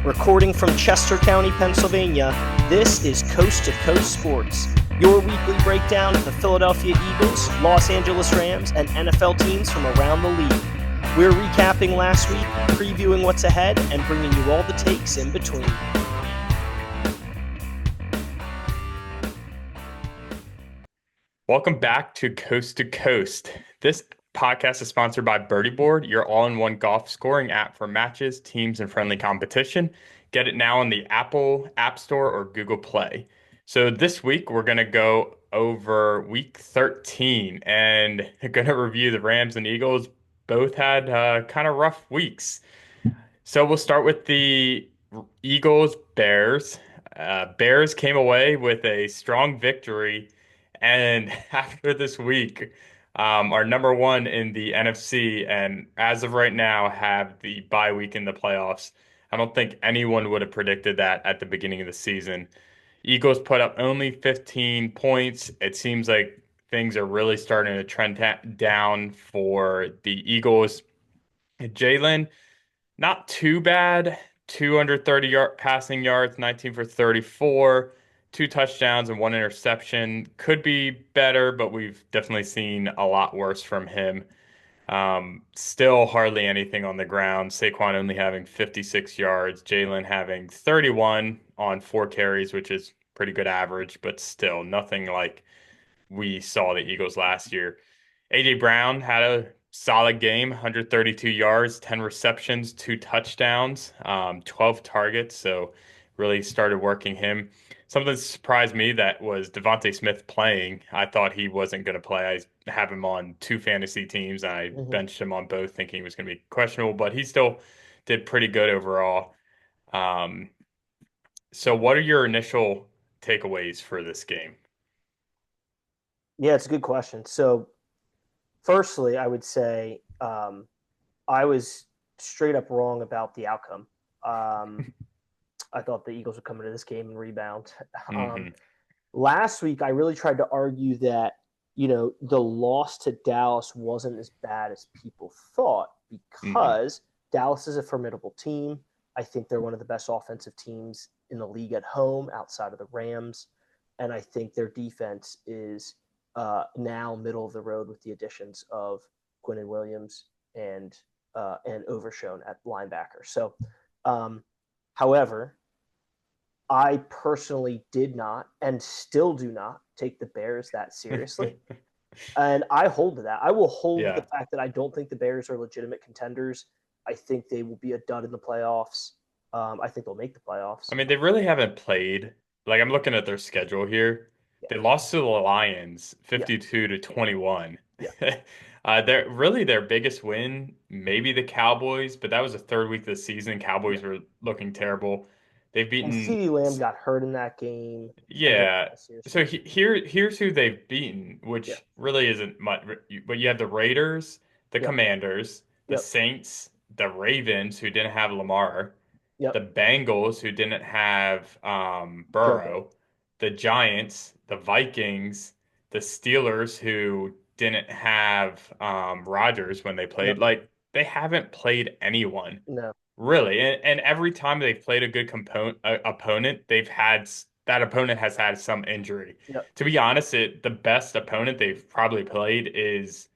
Recording from Chester County, Pennsylvania, this is Coast to Coast Sports, your weekly breakdown of the Philadelphia Eagles, Los Angeles Rams, and NFL teams from around the league. We're recapping last week, previewing what's ahead, and bringing you all the takes in between. Welcome back to Coast. This podcast is sponsored by Birdie Board, your all-in-one golf scoring app for matches, teams, and friendly competition. Get it now on the Apple App Store or Google Play. So this week, we're going to go over Week 13 and going to review the Rams and Eagles. Both had kind of rough weeks. So we'll start with the Eagles-Bears. Bears came away with a strong victory. And after this week, are number one in the NFC, and as of right now, have the bye week in the playoffs. I don't think anyone would have predicted that at the beginning of the season. Eagles put up only 15 points. It seems like things are really starting to trend down for the Eagles. Jalen, not too bad. 230 passing yards, 19 for 34, two touchdowns and one interception. Could be better, but we've definitely seen a lot worse from him. Still hardly anything on the ground. Saquon only having 56 yards, Jalen having 31 on 4 carries, which is pretty good average, but still nothing like we saw the Eagles last year. A.J. Brown had a solid game, 132 yards, 10 receptions, 2 touchdowns, 12 targets. So really started working him. Something that surprised me that was Devontae Smith playing. I thought he wasn't going to play. I have him on 2 fantasy teams. I benched him on both thinking he was going to be questionable, but he still did pretty good overall. So what are your initial takeaways for this game? Yeah, it's a good question. So, firstly, I would say I was straight up wrong about the outcome. I thought the Eagles would come into this game and rebound. Mm-hmm. Last week, I really tried to argue that, the loss to Dallas wasn't as bad as people thought Mm-hmm. because Dallas is a formidable team. I think they're one of the best offensive teams in the league at home outside of the Rams. And I think their defense is now middle of the road with the additions of Quinnen Williams and Overshown at linebacker. So, however, I personally did not and still do not take the Bears that seriously. And I hold to that. I will hold to Yeah. the fact that I don't think the Bears are legitimate contenders. I think they will be a dud in the playoffs. I think they'll make the playoffs. I mean, they really haven't played. Like I'm looking at their schedule here. Yeah. They lost to the Lions Yeah. 52-21. Yeah. They're really their biggest win, maybe the Cowboys, but that was the third week of the season. Yeah. Cowboys were looking terrible. They've And beaten, CeeDee Lamb got hurt in that game. I don't yeah. take that So seriously. here's who they've beaten, Yeah. which really isn't much. But you have the Raiders, the Yep. Commanders, the Yep. Saints, the Ravens, who didn't have Lamar, the Yep. Bengals, who didn't have Joe Burrow. Burrow, the Giants, the Vikings, the Steelers, who didn't have Rodgers when they played. Yep. Like they haven't played anyone No. really, and every time they've played a good opponent, that opponent has had some injury. Yep. To be honest, the best opponent they've probably played is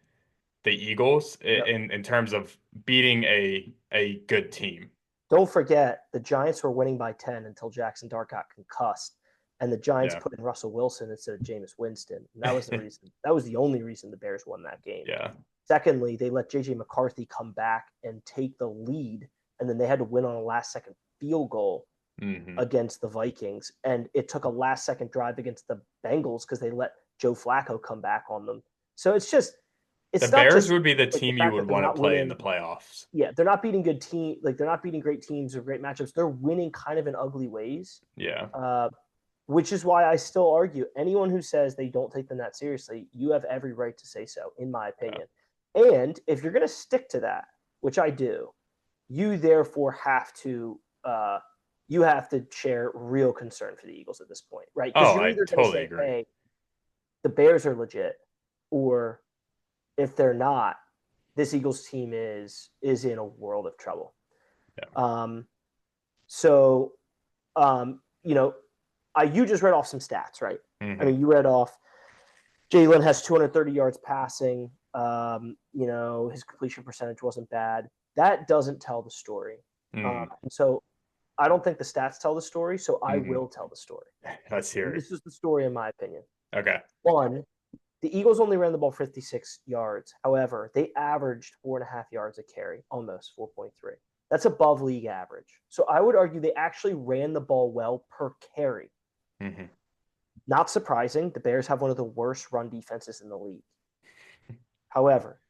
the Eagles Yep. in terms of beating a good team. Don't forget, the Giants were winning by 10 until Jackson Dart got concussed, and the Giants Yeah. put in Russell Wilson instead of Jameis Winston. And that was the reason. That was the only reason the Bears won that game. Yeah. Secondly, they let J.J. McCarthy come back and take the lead, and then they had to win on a last-second field goal Hmm. against the Vikings. And it took a last-second drive against the Bengals because they let Joe Flacco come back on them. So it's The not Bears just would be the like the team you fact that would they're want not to play in winning. the playoffs. Yeah, they're not beating they're not beating great teams or great matchups. They're winning kind of in ugly ways. Yeah. Which is why I still argue anyone who says they don't take them that seriously, you have every right to say so, in my opinion. And if you're going to stick to that, which I do, you therefore have to share real concern for the Eagles at this point, right? Because Oh, you're I either going to totally say, agree. hey, the Bears are legit, or if they're not, this Eagles team is in a world of trouble. Yeah. So, you know, you just read off some stats, right? I Mm-hmm. mean, you read off Jalen has 230 yards passing. His completion percentage wasn't bad. That doesn't tell the story. Mm-hmm. And so I don't think the stats tell the story, so I Mm-hmm. will tell the story. Let's hear And it. this is the story, in my opinion. Okay. One, the Eagles only ran the ball 56 yards. However, they averaged 4.5 yards a carry, almost 4.3. That's above league average. So I would argue they actually ran the ball well per carry. Mm-hmm. Not surprising, the Bears have one of the worst run defenses in the league. However,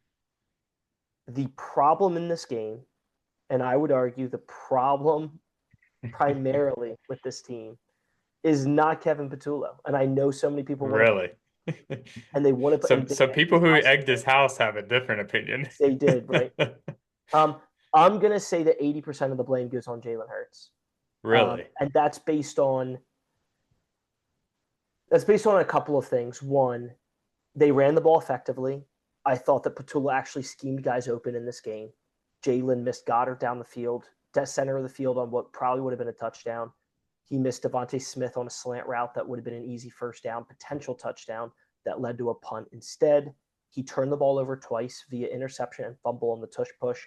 the problem in this game, and I would argue the problem primarily with this team, is not Kevin Patullo. And I know so many people want to, Really? and they want to, So and they so egged people his who house. egged his house have a different opinion. They did, right? Um, I'm gonna say that 80% of the blame goes on Jalen Hurts, Really? and that's based on a couple of things. One, they ran the ball effectively. I thought that Patullo actually schemed guys open in this game. Jalen missed Goddard down the field, center of the field on what probably would have been a touchdown. He missed Devontae Smith on a slant route that would have been an easy first down, potential touchdown that led to a punt. Instead, he turned the ball over twice via interception and fumble on the tush push,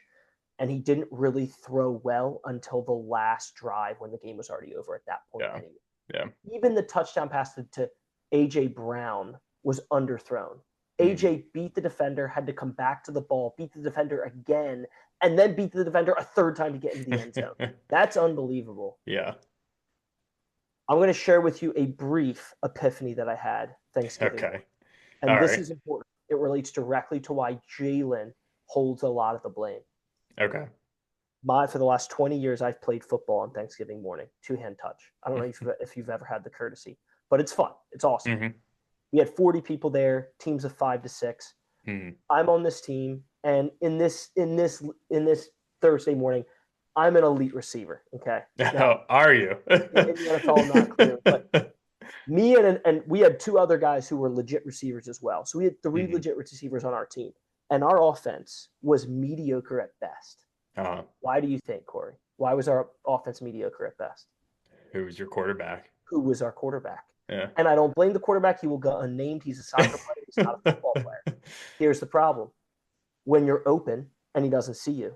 and he didn't really throw well until the last drive when the game was already over at that point Yeah. anyway. Yeah. Even the touchdown pass to A.J. Brown was underthrown. Mm-hmm. AJ beat the defender, had to come back to the ball, beat the defender again, and then beat the defender a third time to get into the end zone. That's unbelievable. Yeah. I'm going to share with you a brief epiphany that I had Thanksgiving Okay. morning. And All this right. is important. It relates directly to why Jalen holds a lot of the blame. Okay. For the last 20 years, I've played football on Thanksgiving morning, two-hand touch. I don't know if you've ever had the courtesy, but it's fun. It's awesome. Mm-hmm. We had 40 people there, teams of 5 to 6. Mm-hmm. I'm on this team, and in this Thursday morning, I'm an elite receiver. Okay, now Oh, are you? in the NFL, I'm not clear, but me and we had 2 other guys who were legit receivers as well. So we had 3 Mm-hmm. legit receivers on our team, and our offense was mediocre at best. Uh-huh. Why do you think, Corey? Why was our offense mediocre at best? Who was your quarterback? Who was our quarterback? Yeah. And I don't blame the quarterback. He will go unnamed. He's a soccer player. He's not a football player. Here's the problem. When you're open and he doesn't see you,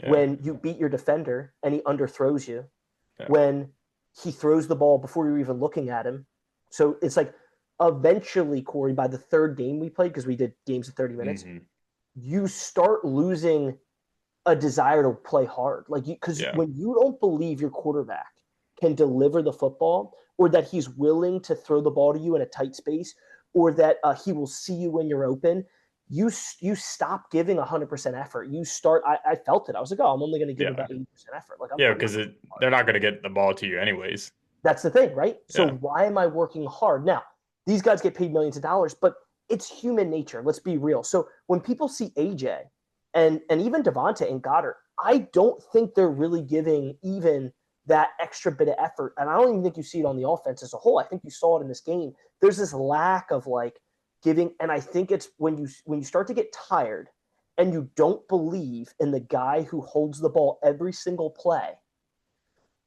Yeah. when you beat your defender and he underthrows you, Yeah. when he throws the ball before you're even looking at him. So it's like eventually, Corey, by the third game we played, because we did games of 30 minutes, Mm-hmm. you start losing a desire to play hard. Because Yeah. when you don't believe your quarterback can deliver the football, or that he's willing to throw the ball to you in a tight space, or that he will see you when you're open, you stop giving 100% effort. You start. I felt it. I was like, oh, I'm only going to give Yeah. about 80% effort. Yeah, I'm not. because they're not going to get the ball to you anyways. That's the thing, right? So Yeah. why am I working hard now? These guys get paid millions of dollars, but it's human nature. Let's be real. So when people see AJ and even Devonta and Goddard, I don't think they're really giving even that extra bit of effort. And I don't even think you see it on the offense as a whole. I think you saw it in this game. There's this lack of giving, and I think it's when you start to get tired and you don't believe in the guy who holds the ball every single play,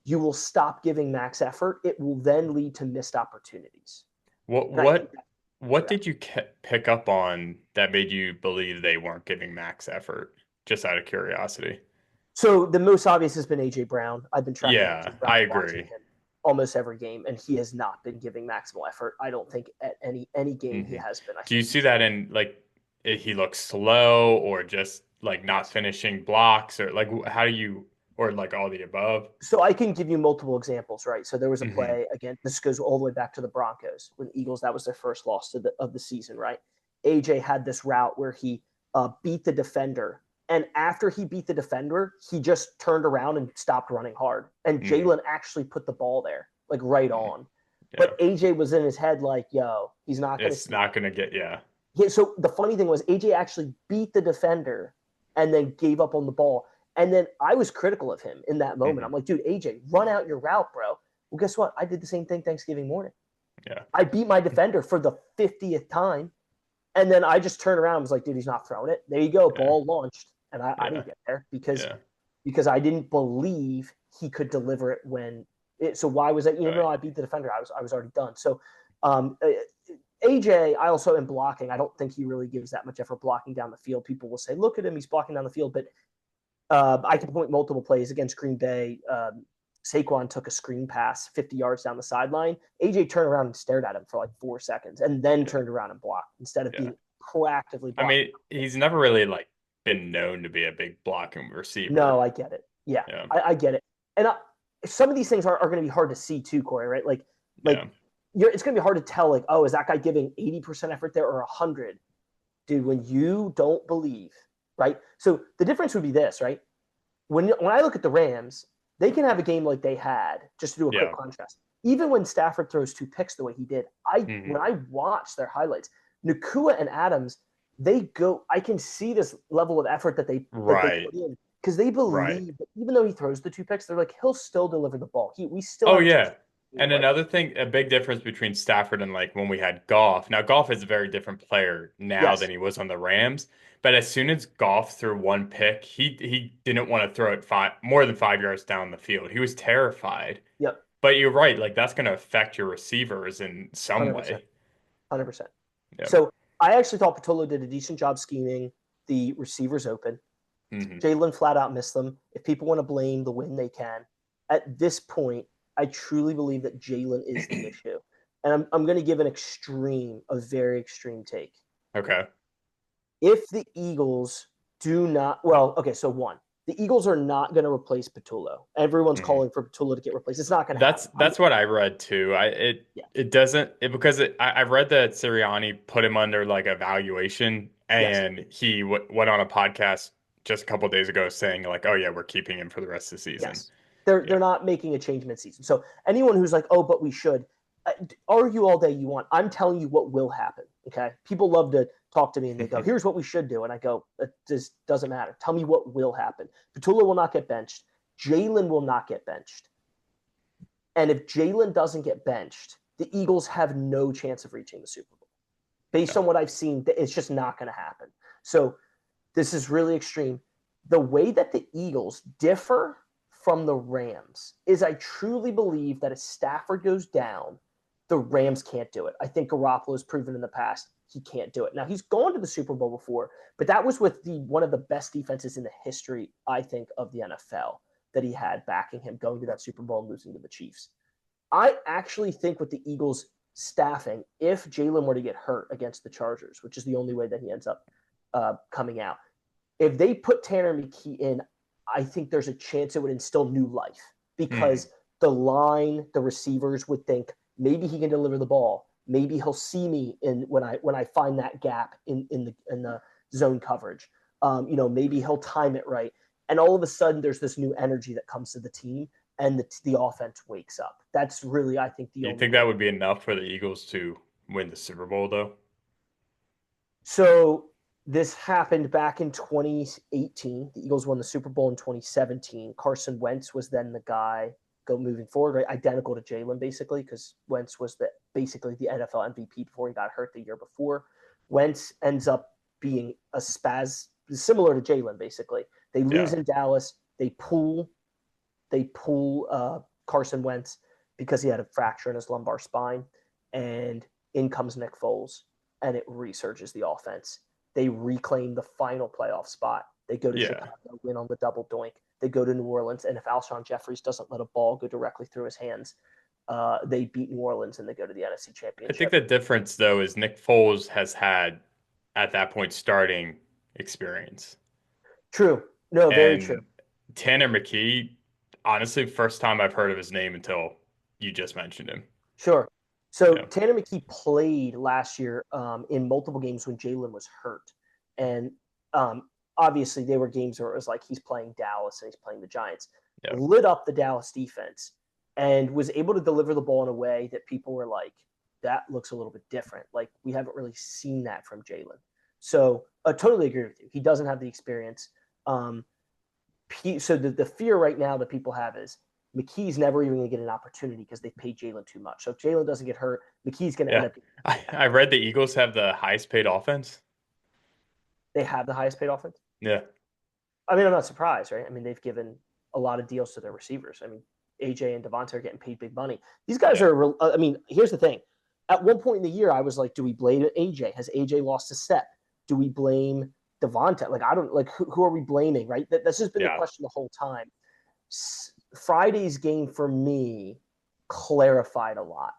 you will stop giving max effort. It will then lead to missed opportunities. What And I think what what did you pick up on that made you believe they weren't giving max effort? Just out of curiosity. so the most obvious has been AJ Brown. I've been tracking Yeah, AJ Brown, I watching agree. him almost every game, and he has not been giving maximal effort. I don't think at any game he Hmm. has been. I Do you think see that in he looks slow or just like not finishing blocks or like how do you or like all the above? so. I can give you multiple examples, right? So there was a Hmm. play again. This goes all the way back to the Broncos when the Eagles. That was their first loss of the season, right? AJ had this route where he beat the defender, and after he beat the defender, he just turned around and stopped running hard. And Hmm. Jalen actually put the ball there, like right Hmm. on. Yeah, But AJ was in his head like, "Yo, he's not going to it's see not gonna get yeah. yeah, so the funny thing was AJ actually beat the defender and then gave up on the ball. And then I was critical of him in that moment. I'm Hmm. like, dude, AJ, run out your route, bro. Well, guess what? I did the same thing Thanksgiving morning. Yeah. I beat my defender for the 50th time. And then I just turned around and was like, dude, he's not throwing it. There you go. Yeah. Ball launched. And I Yeah. didn't get there because Yeah. I didn't believe he could deliver it when it. So why was that? You know, Right. I beat the defender. I was already done. So AJ, I also am blocking. I don't think he really gives that much effort blocking down the field. People will say, look at him, he's blocking down the field. But I can point multiple plays against Green Bay. Saquon took a screen pass 50 yards down the sideline. AJ turned around and stared at him for like 4 seconds and then Yeah. turned around and blocked instead of Yeah. being proactively I blocking. mean, he's never really like been known to be a big blocking No, receiver. I get it. Yeah, Yeah. I get it. And some of these things are going to be hard to see too, Corey, right? Like Yeah. it's going to be hard to tell, like, oh, is that guy giving 80% effort there or 100? Dude, when you don't believe, right? So the difference would be this, right? When I look at the Rams, they can have a game like they had, just to do a quick Yeah. contrast. Even when Stafford throws 2 picks the way he did, Hmm. when I watch their highlights, Nakua and Adams, they go. I can see this level of effort that they Right. put in because they Right. believe that even though he throws the 2 picks, they're like he'll still deliver the ball. We still Oh have a chance. yeah. And Like another thing, a big difference between Stafford and like when we had Goff. Now Goff is a very different player now than yes, he was on the Rams. But as soon as Goff threw one pick, he didn't want to throw it more than 5 yards down the field. He was terrified. yep, But you're right, like that's going to affect your receivers in some 100%, way. 100%. Yeah. So I actually thought Patullo did a decent job scheming the receivers open. Hmm. Jalen flat out missed them. If people want to blame the win, they can. At this point, I truly believe that Jalen is the issue. And I'm going to give a very extreme take. Okay. If the Eagles do not, well, okay, so one, the Eagles are not going to replace Patullo. Everyone's Hmm. calling for Patullo to get replaced. It's not going to That's happen. that's what I read too. Yeah, It doesn't it because I read that Sirianni put him under like evaluation, yes. and he went on a podcast just a couple of days ago saying like, oh yeah, we're keeping him for the rest of the season. Yes, they're Yeah. they're not making a change mid-season. So anyone who's like, "Oh, but we should," argue all day you want. I'm telling you what will happen. Okay, people love to talk to me and they go, "Here's what we should do," and I go, "It just doesn't matter. Tell me what will happen." Petula will not get benched. Jalen will not get benched. And if Jalen doesn't get benched, the Eagles have no chance of reaching the Super Bowl. Based Yeah. on what I've seen, it's just not going to happen. So this is really extreme. The way that the Eagles differ from the Rams is I truly believe that if Stafford goes down, the Rams can't do it. I think Garoppolo has proven in the past he can't do it. Now he's gone to the Super Bowl before, but that was with the one of the best defenses in the history, I think, of the NFL that he had backing him going to that Super Bowl and losing to the Chiefs. I actually think with the Eagles staffing, if Jalen were to get hurt against the Chargers, which is the only way that he ends up coming out, if they put Tanner McKee in, I think there's a chance it would instill new life Hmm. because the line, the receivers would think maybe he can deliver the ball. Maybe he'll see me in when I find that gap in the zone coverage. Maybe he'll time it right, and all of a sudden there's this new energy that comes to the team, and the offense wakes up. That's really, I think, the You only think way. that would be enough for the Eagles to win the Super Bowl though? So this happened back in 2018. The Eagles won the Super Bowl in 2017. Carson Wentz was then the guy moving forward, right? Identical to Jalen, basically, because Wentz was basically the NFL MVP before he got hurt the year before. Wentz ends up being a similar to Jalen, basically. They lose Yeah. in Dallas. They pull Carson Wentz because he had a fracture in his lumbar spine, and in comes Nick Foles, and it resurges the offense. They reclaim the final playoff spot. They go to Yeah. Chicago, win on the double doink. They go to New Orleans, and if Alshon Jeffries doesn't let a ball go directly through his hands, they beat New Orleans and they go to the NFC I think Championship. the difference though is Nick Foles has had at that point starting experience. True. No, very true. And Tanner McKee, honestly, first time I've heard of his name until you just mentioned him. Sure. So Yeah. Tanner McKee played last year in multiple games when Jalen was hurt, and obviously they were games where it was like he's playing Dallas and he's playing the Giants. Yeah. Lit up the Dallas defense and was able to deliver the ball in a way that people were like, "That looks a little bit different." Like we haven't really seen that from Jalen. So I totally agree with you. He doesn't have the experience. Um, so the fear right now that people have is McKee's never even going to get an opportunity because they paid Jalen too much. So if Jalen doesn't get hurt, McKee's going to end Yeah. up. I read the Eagles have the highest paid offense. They have the highest paid offense. Yeah. I mean, I'm not surprised, right? I mean, they've given. a lot of deals to their receivers. I mean, AJ and Devontae are getting paid big money. These guys are. I mean, here's the thing. At one point in the year, I was like, do we blame AJ? Has AJ lost a step? Do we blame Devontae? Like, I don't like who are we blaming, right? That's just been the question the whole time. Friday's game for me clarified a lot.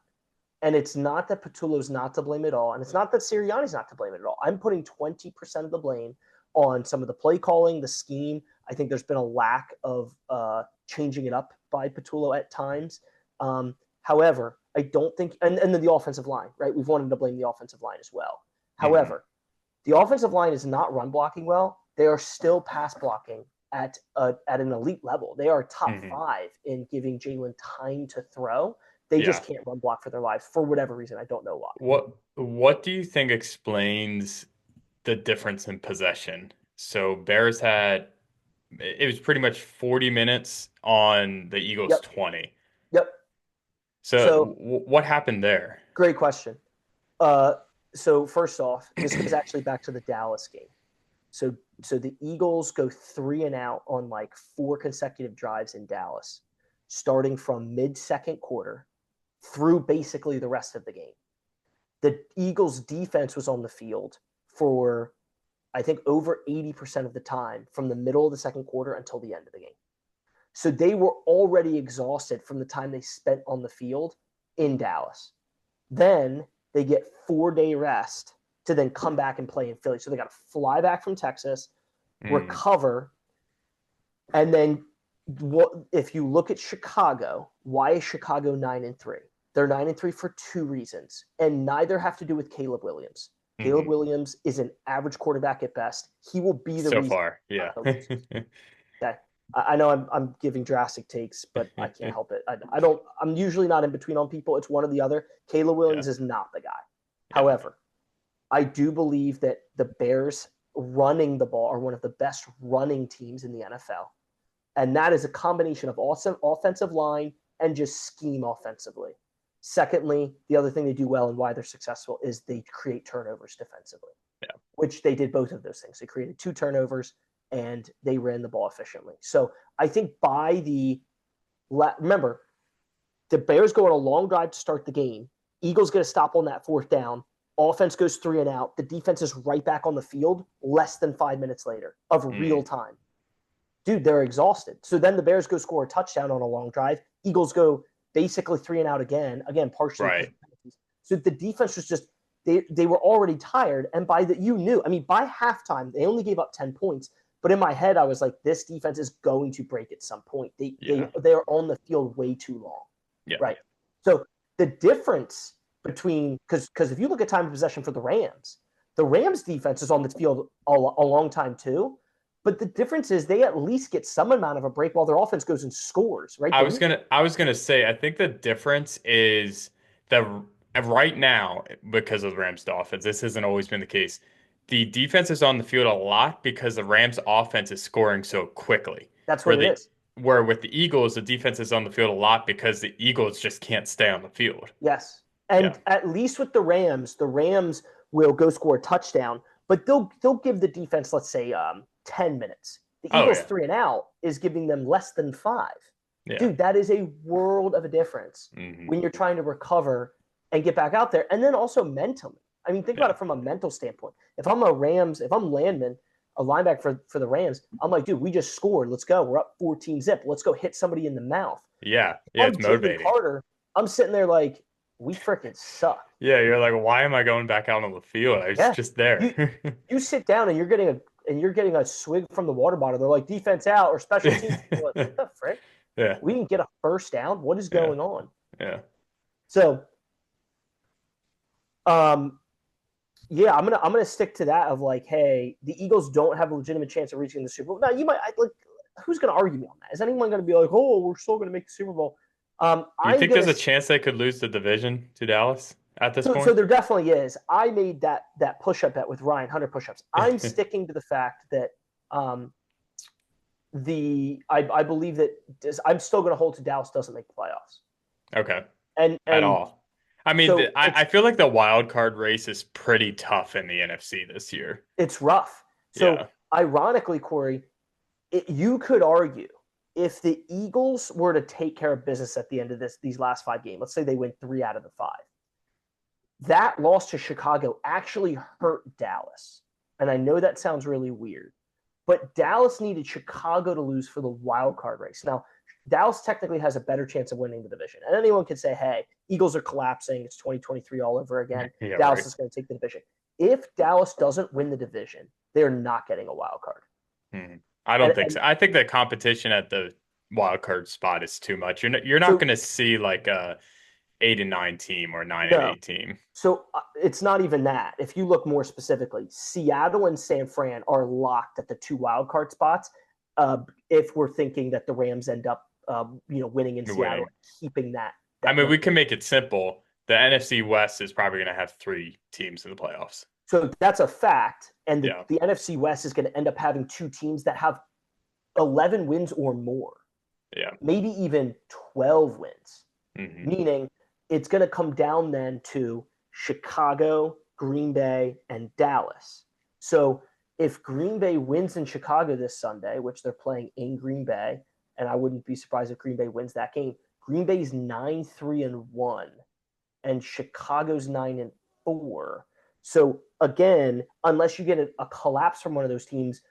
And it's not that Patullo's not to blame at all. And it's not that Sirianni's not to blame at all. I'm putting 20% of the blame on some of the play calling, the scheme. I think there's been a lack of changing it up by Patullo at times. However, I don't think, and then the offensive line, right? We've wanted to blame the offensive line as well. However, the offensive line is not run blocking well. They are still pass blocking at an elite level. They are top 5 in giving Jalen time to throw. They just can't run block for their lives for whatever reason. I don't know why. What do you think explains the difference in possession? So Bears it was pretty much 40 minutes on the Eagles 20. Yep. So what happened there? Great question. So first off, this goes actually back to the Dallas game. So the Eagles go 3 and out on like 4 consecutive drives in Dallas, starting from mid-second quarter through basically the rest of the game. The Eagles defense was on the field for, I think, over 80% of the time from the middle of the second quarter until the end of the game. So they were already exhausted from the time they spent on the field in Dallas. Then they get 4-day rest to then come back and play in Philly. So they got to fly back from Texas, recover, and then if you look at Chicago, why is Chicago 9-3? They're 9-3 for 2 reasons, and neither have to do with Caleb Williams. Caleb Williams is an average quarterback at best. He will be the reason. So far, yeah. Okay. I know I'm giving drastic takes, but I can't help it. I'm usually not in between on people. It's one or the other. Caleb Williams is not the guy. However, I do believe that the Bears running the ball are one of the best running teams in the NFL. And that is a combination of awesome offensive line and just scheme offensively. Secondly, the other thing they do well and why they're successful is they create turnovers defensively, which they did both of those things. They created 2 turnovers and they ran the ball efficiently. So I think remember, the Bears go on a long drive to start the game. Eagles get a stop on that 4th down. Offense goes 3 and out. The defense is right back on the field less than 5 minutes later of real time. Dude, they're exhausted. So then the Bears go score a touchdown on a long drive. Eagles go basically 3 and out again, partially. Right. So the defense was just they were already tired, and by halftime they only gave up 10 points. But in my head, I was like, this defense is going to break at some point. They are on the field way too long. Yeah. Right. So the difference between because if you look at time of possession for the Rams defense is on the field a long time too. But the difference is they at least get some amount of a break while their offense goes and scores, right? I was gonna say, I think the difference is that right now, because of the Rams' offense, this hasn't always been the case. The defense is on the field a lot because the Rams' offense is scoring so quickly. That's what it is. Where with the Eagles, the defense is on the field a lot because the Eagles just can't stay on the field. Yes. And at least with the Rams will go score a touchdown, but they'll give the defense, let's say, 10 minutes. The Eagles 3 and out is giving them less than 5. Yeah. Dude, that is a world of a difference when you're trying to recover and get back out there. And then also mentally. I mean, think about it from a mental standpoint. If I'm Landman, a linebacker for the Rams, I'm like, dude, we just scored. Let's go. We're up 14-zip. Let's go hit somebody in the mouth. Yeah. Yeah, it's motivating. Carter, I'm sitting there like, we freaking suck. Yeah, you're like, why am I going back out on the field? I was just there. You sit down and you're getting a swig from the water bottle. They're like, defense out or special teams. Like, what the frick? Yeah. We didn't get a first down. What is going on? Yeah. So, I'm gonna stick to that of like, hey, the Eagles don't have a legitimate chance of reaching the Super Bowl. Now, who's gonna argue me on that? Is anyone gonna be like, oh, we're still gonna make the Super Bowl? You think there's a chance they could lose the division to Dallas at this point? So there definitely is. I made that push-up bet with Ryan, 100 push-ups. I'm sticking to the fact that I believe that I'm still going to hold to Dallas doesn't make the playoffs. Okay. And at all. I mean, so I feel like the wild card race is pretty tough in the NFC this year. It's rough. So ironically, Corey, you could argue if the Eagles were to take care of business at the end of these last 5 games, let's say they win 3 out of the 5, that loss to Chicago actually hurt Dallas. And I know that sounds really weird, but Dallas needed Chicago to lose for the wild card race. Now, Dallas technically has a better chance of winning the division. And anyone can say, hey, Eagles are collapsing. It's 2023 all over again. Yeah, Dallas right. is going to take the division. If Dallas doesn't win the division, they're not getting a wild card. I don't think And so. I think the competition at the wild card spot is too much. You're not so, going to see like a 8-9 team or 9 and no. 8 team. So it's not even that. If you look more specifically, Seattle and San Fran are locked at the 2 wild card spots. If we're thinking that the Rams end up, winning in Seattle, Winning. and keeping that. I that mean, we number. can make it simple. The NFC West is probably going to have 3 teams in the playoffs. So that's a fact. And Yeah. the NFC West is going to end up having 2 teams that have 11 wins or more. Yeah. Maybe even 12 wins. Mm-hmm. Meaning it's going to come down then to Chicago, Green Bay, and Dallas. So if Green Bay wins in Chicago this Sunday, which they're playing in Green Bay, and I wouldn't be surprised if Green Bay wins that game, Green Bay's 9-3-1, and Chicago's 9-4. So again, unless you get a collapse from one of those teams,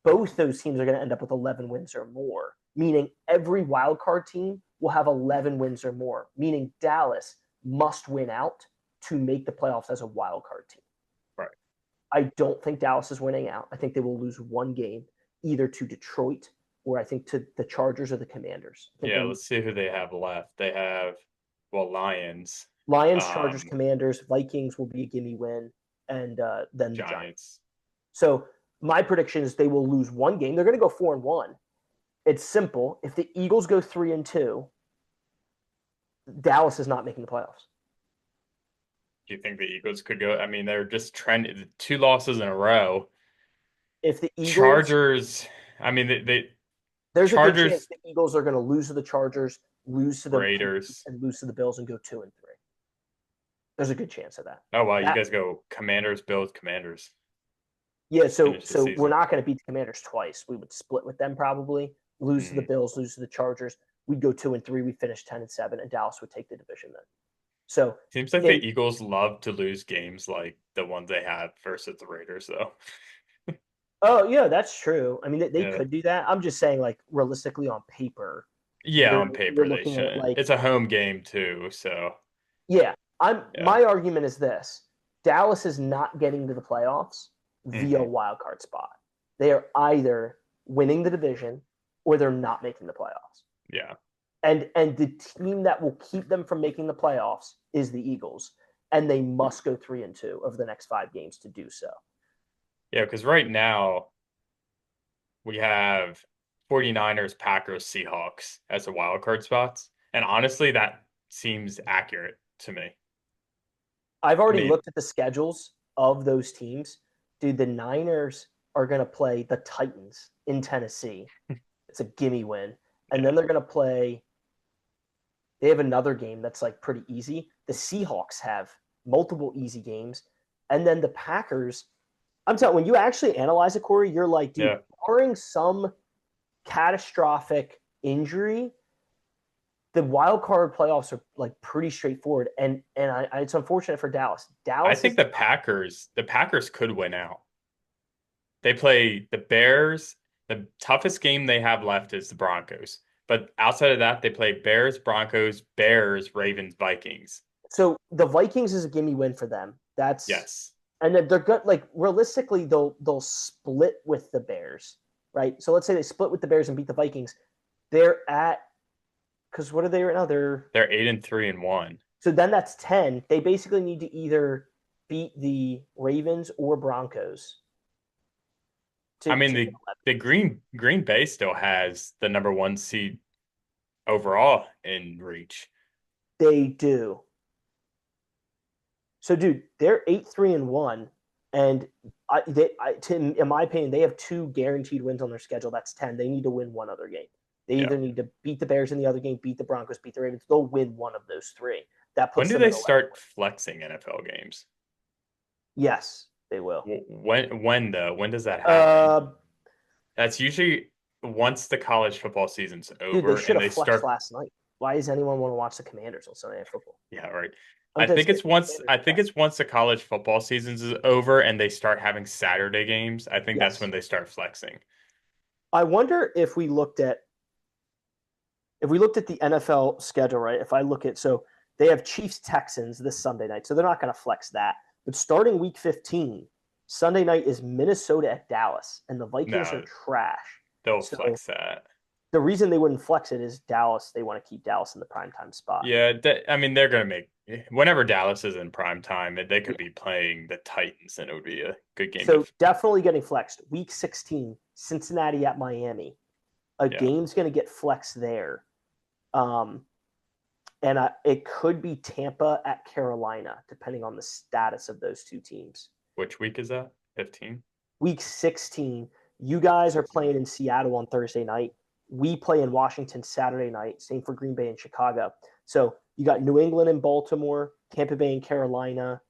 both those teams are going to end up with 11 wins or more, meaning every wild card team will have 11 wins or more, meaning Dallas must win out to make the playoffs as a wild card team. Right. I don't think Dallas is winning out. I think they will lose one game, either to Detroit or I think to the Chargers or the Commanders. Yeah, let's see who they have left. They have, Lions. Lions, Chargers, Commanders, Vikings will be a gimme win, and then the Giants. So my prediction is they will lose one game. They're going to go 4-1. It's simple. If the Eagles go 3-2, Dallas is not making the playoffs. Do you think the Eagles could go? I mean, they're just trending 2 losses in a row. If the Eagles, Chargers, I mean, there's Chargers, a good chance the Eagles are going to lose to the Chargers, lose to the Raiders, and lose to the Bills and go 2-3. There's a good chance of that. Oh wow, you guys go Commanders, Bills, Commanders. Yeah, so we're not going to beat the Commanders twice. We would split with them probably, lose to the Bills, lose to the Chargers. We'd go 2-3. We'd finish 10-7, and Dallas would take the division then. So seems like the Eagles love to lose games like the ones they had versus the Raiders, though. Oh yeah, that's true. I mean, they could do that. I'm just saying, like realistically, on paper. Yeah, on paper they should. Like, it's a home game too, so. Yeah, my argument is this: Dallas is not getting to the playoffs via wild card spot. They are either winning the division or they're not making the playoffs. Yeah. And the team that will keep them from making the playoffs is the Eagles, and they must go 3-2 over the next 5 games to do so. Yeah, because right now we have 49ers, Packers, Seahawks as the wild card spots. And honestly, that seems accurate to me. I've already looked at the schedules of those teams. Dude, the Niners are going to play the Titans in Tennessee. It's a gimme win. And then they're going to play – they have another game that's like pretty easy. The Seahawks have multiple easy games. And then the Packers – I'm telling you, when you actually analyze it, Corey, you're like, dude, barring some catastrophic injury, the wild card playoffs are like pretty straightforward. And it's unfortunate for Dallas. I think the Packers could win out. They play the Bears. The toughest game they have left is the Broncos. But outside of that, they play Bears, Broncos, Bears, Ravens, Vikings. So the Vikings is a gimme win for them. That's yes. And then they're good. Like realistically, they'll split with the Bears, right? So let's say they split with the Bears and beat the Vikings. They're at because what are they right now? They're 8-3-1. So then that's 10. They basically need to either beat the Ravens or Broncos. I mean, the Green Bay still has the number 1 seed overall in reach. They do. So, dude, they're 8-3-1, and in my opinion, they have 2 guaranteed wins on their schedule. That's 10. They need to win one other game. They either need to beat the Bears in the other game, beat the Broncos, beat the Ravens. They'll win one of those 3. That puts when do they start flexing NFL games? Yes, they will. When though? When does that happen? That's usually once the college football season's Dude, they over should and have they flexed start, last night. Why does anyone want to watch the Commanders on Sunday Night Football? yeah, right. I'm just kidding. The Commanders I are think trash. it's once the college football season's is over and they start having Saturday games. I think that's when Yes. they start flexing. I wonder if we looked at the NFL schedule, right? If I look at so they have Chiefs Texans this Sunday night, so they're not going to flex that. But starting week 15, Sunday night is Minnesota at Dallas, and the Vikings are No, trash. they'll So flex that. the reason they wouldn't flex it is Dallas. They want to keep Dallas in the primetime spot. Yeah, I mean they're gonna make whenever Dallas is in prime time, they Yeah. could be playing the Titans and it would be a good game to So definitely getting flexed. Week 16, Cincinnati at Miami. A yeah. game's going to get flexed there. Um, and it could be Tampa at Carolina, depending on the status of those two teams. Which week is that? 15? Week 16, you guys are 16. playing in Seattle on Thursday night. We play in Washington Saturday night. Same for Green Bay and Chicago. So you got New England and Baltimore, Tampa Bay and Carolina,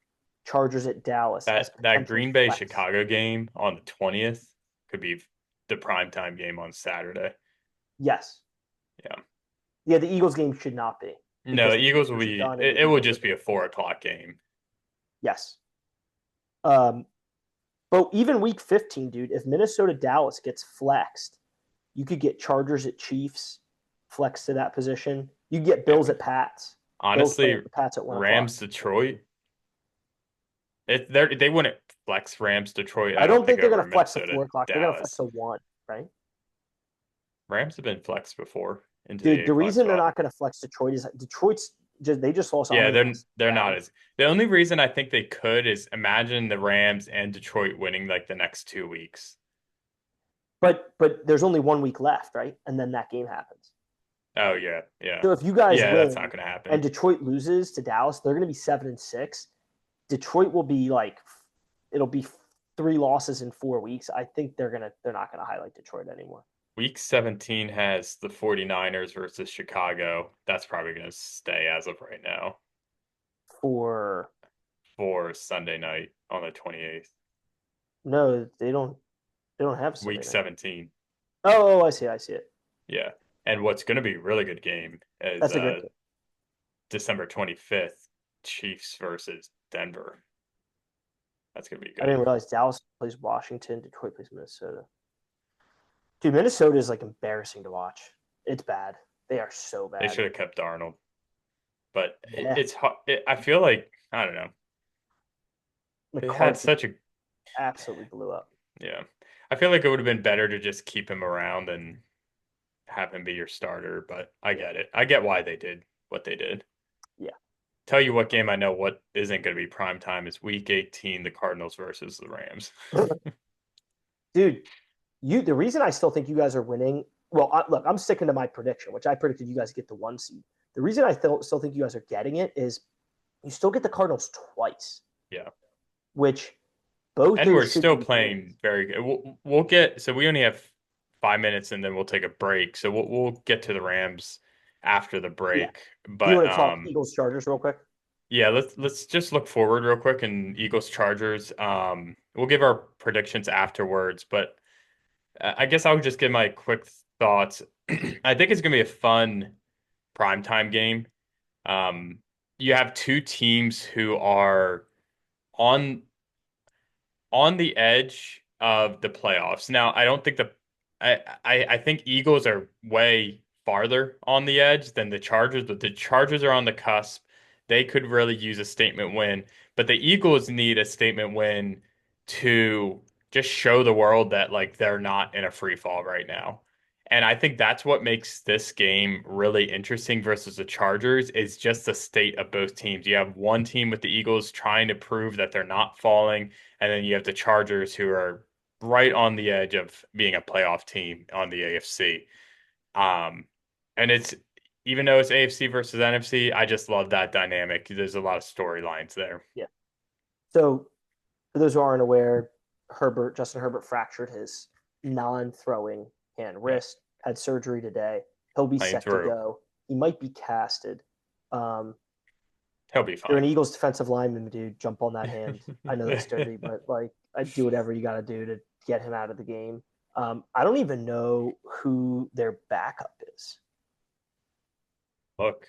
Chargers at Dallas as That potential Green Bay flex. Chicago game on the 20th could be the primetime game on Saturday. Yes. Yeah. Yeah, the Eagles game should not be No, because the the Eagles will Commanders are be done and the it will Eagles are just be done. a 4 o'clock game. Yes. Um, but even week 15, dude, if Minnesota Dallas gets flexed, you could get Chargers at Chiefs flexed to that position. You get Yeah. Bills at Pats. Bills play Honestly, at the Pats at 1 o'clock. Rams Detroit, they wouldn't flex Rams Detroit, I I don't don't think think they're over going to flex to Minnesota 4 o'clock. They're going to flex Dallas. to 1, right? Rams have been flexed before into the Dude, the 8 o'clock reason they're spot. not going to flex Detroit is Detroit's just they just lost how Yeah, many losses they're not Browns. as the only reason I think they could is imagine the Rams and Detroit winning like the next 2 weeks. But there's only 1 week left, right? And then that game happens. Oh yeah, yeah. So if you guys Yeah, that's not win gonna and happen. Detroit loses to Dallas, they're going to be 7-6. Detroit will be like it'll be 3 losses in 4 weeks. I think they're not gonna highlight Detroit anymore. Week 17 has the 49ers versus Chicago. That's probably gonna stay as of right now For for Sunday night on the 28th. no, they don't have Week Sunday night. 17. Oh, I see, I see it. Yeah. And what's gonna be a really good game is That's a great game. December 25th, Chiefs versus Denver. That's gonna be I didn't good. realize Dallas plays Washington, Detroit plays Minnesota. Dude, Minnesota is like embarrassing to watch. It's bad. They are so They bad. should have kept Darnold. But Yeah, it's hard. I feel like I don't know. They had McCarthy such a absolutely blew up. yeah. I feel like it would have been better to just keep him around and have him be your starter, but I Yeah, get it. I get why they did what they did. yeah. Tell you what game I know what isn't going to be prime time is week 18, the Cardinals versus the Rams. Dude, the reason I still think you guys are winning. Well, look, I'm sticking to my prediction, which I predicted you guys get the 1 seed. The reason I still think you guys are getting it is you still get the Cardinals twice, Yeah. which both And we're those should still be wins. playing very good. We'll get so we only have 5 minutes and then we'll take a break. So we'll get to the Rams after the Yeah. break. Do you But want to talk Eagles Chargers real quick? yeah, let's just look forward real quick and Eagles Chargers. We'll give our predictions afterwards, but I guess I'll just give my quick thoughts. I think it's gonna be a fun primetime game. Um, you have two teams who are on on the edge of the playoffs. Now, I don't think I think Eagles are way farther on the edge than the Chargers, but the Chargers are on the cusp. They could really use a statement win, but the Eagles need a statement win to just show the world that like they're not in a free fall right now. And I think that's what makes this game really interesting versus the Chargers is just the state of both teams. You have one team with the Eagles trying to prove that they're not falling, and then you have the Chargers who are right on the edge of being a playoff team on the AFC. Um, and it's even though it's AFC versus NFC, I just love that dynamic. There's a lot of storylines there. Yeah. So for those who aren't aware, Justin Herbert fractured his non-throwing hand Yeah, wrist, had surgery today. He'll be playing set to through. go. He might be casted. Um, He'll be you're an fine. Eagles defensive lineman, dude. Jump on that hand. I know that's dirty, but like I do whatever you got to do to get him out of the game. I don't even know who their backup is. Look,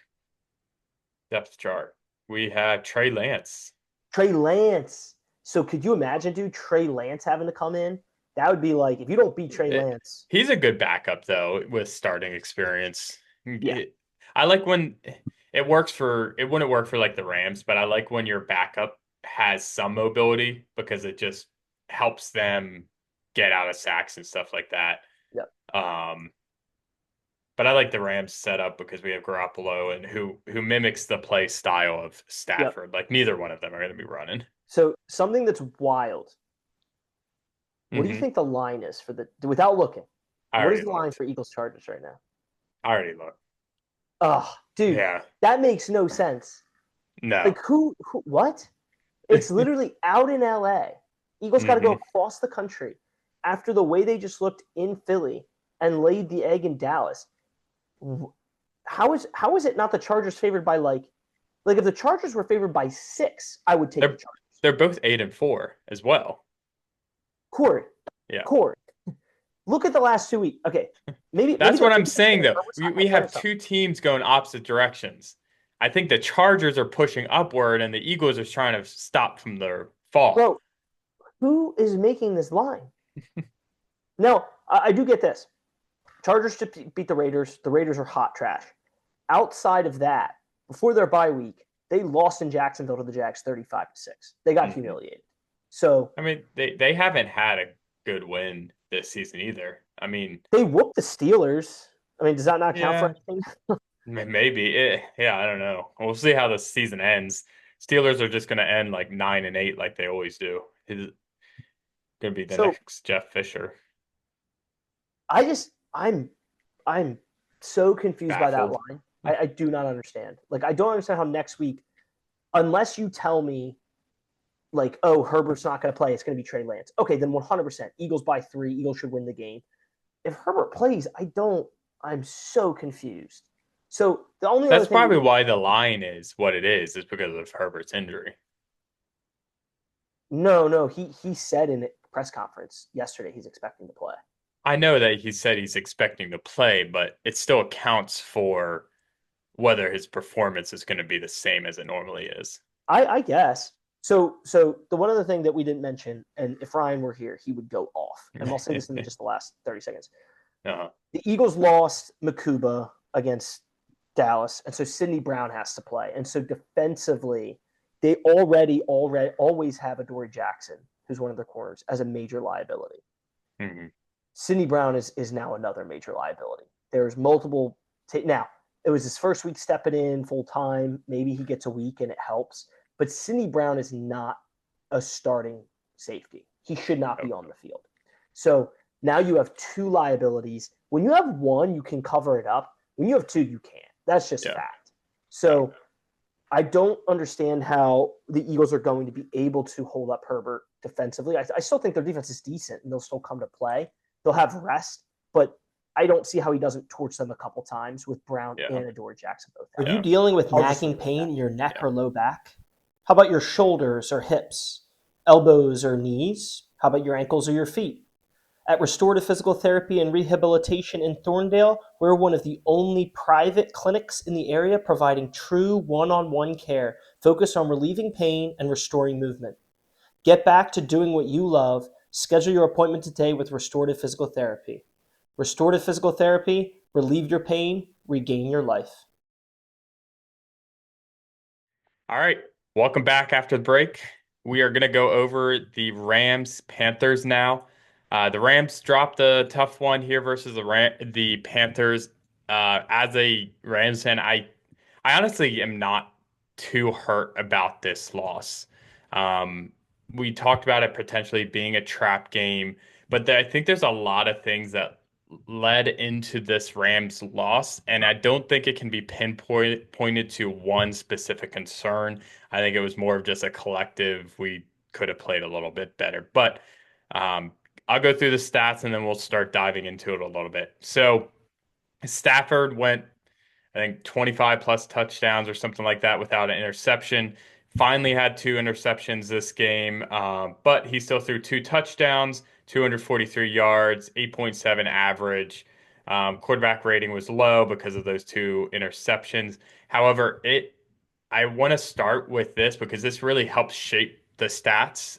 depth chart. We have Trey Lance. Trey Lance. So could you imagine, dude, Trey Lance having to come in? That would be like if you don't beat Trey Lance. He's a good backup though with starting experience. Yeah, I like when it works for it wouldn't work for like the Rams, but I like when your backup has some mobility because it just helps them get out of sacks and stuff like that. yeah, Um, but I like the Rams setup because we have Garoppolo and who mimics the play style of yeah. Stafford. Like neither one of them are going to be running. So something that's wild. What do you Hmm. think the line is for the without looking? I What is already the line looked. for Eagles Chargers right now? I already looked. Oh, dude, Yeah. that makes no sense. No. Like who what? It's literally out in LA. Eagles got to go Hmm. across the country after the way they just looked in Philly and laid the egg in Dallas. How is it not the Chargers favored by like if the Chargers were favored by 6, I would take the They're Chargers. they're both 8-4 as well. Corey, Yeah. Corey, look at the last 2 weeks. Okay, maybe That's what I'm maybe that's saying fair. though. Herbert's We not going we to play or have something. two teams going opposite directions. I think the Chargers are pushing upward and the Eagles are trying to stop from their fall. Bro, who is making this line? No, I do get this. Chargers to beat the Raiders. The Raiders are hot trash. Outside of that, before their bye week, they lost in Jacksonville to the Jags 35-6. They got Hmm. humiliated. So I mean, they haven't had a good win this season either. I mean, they whooped the Steelers. I mean, does that not count for yeah, anything? maybe. Yeah, I don't know. We'll see how the season ends. Steelers are just going to end like 9-8 like they always do. It's going to be the So next Jeff Fisher. I just I'm so confused by that Baffled. line. I do not understand. Like I don't understand how next week, unless you tell me like, oh, Herbert's not going to play, it's going to be Trey Lance. Okay, then 100%. Eagles by 3. Eagles should win the game. If Herbert plays, I don't. I'm so confused. So the only other That's thing we probably didn't. why the line is what it is because of Herbert's injury. No. He said in a press conference yesterday he's expecting to play. I know that he said he's expecting to play, but it still accounts for whether his performance is going to be the same as it normally is. I guess. So the one other thing that we didn't mention, and if Ryan were here, he would go off. And I'll say this in just the last 30 seconds. Uh-huh. The Eagles lost Makuba against Dallas, and so Sidney Brown has to play. And so defensively, they already always have Adoree Jackson, who's one of their corners, as a major liability. Hmm. Sidney Brown is now another major liability. There's multiple. Now, it was his first week stepping in full time. Maybe he gets a week and it helps. But Sidney Brown is not a starting safety. He should not be on the field. So now you have two liabilities. When you have one, you can cover it up. When you have two, you can't. That's just Yeah. fact. So I don't understand how the Eagles are going to be able to hold up Herbert defensively. I still think their defense is decent and they'll still come to play. They'll have rest, but I don't see how he doesn't torch them a couple times with Brown Yeah. and Adoree Jackson both. Are you Yeah. dealing with I'll just nagging leave it at pain that. in your neck Yeah. or low back? How about your shoulders or hips, elbows or knees? How about your ankles or your feet? At Restorative Physical Therapy and Rehabilitation in Thorndale, we're one of the only private clinics in the area providing true one-on-one care focused on relieving pain and restoring movement. Get back to doing what you love. Schedule your appointment today with Restorative Physical Therapy. Restorative Physical Therapy, relieve your pain, regain your life. All right. Welcome back after the break. We are going to go over the Rams Panthers now. The Rams dropped a tough one here versus the Panthers. As a Rams fan, I honestly am not too hurt about this loss. Um, we talked about it potentially being a trap game, but I think there's a lot of things that led into this Rams loss, and I don't think it can be pointed to one specific concern. I think it was more of just a collective. We could have played a little bit better, but um, I'll go through the stats and then we'll start diving into it a little bit. So Stafford went, I think, 25 plus touchdowns or something like that without an interception. Finally had two interceptions this game, but he still threw two touchdowns, 243 yards, 8.7 average. Quarterback rating was low because of those two interceptions. However, I want to start with this because this really helps shape the stats.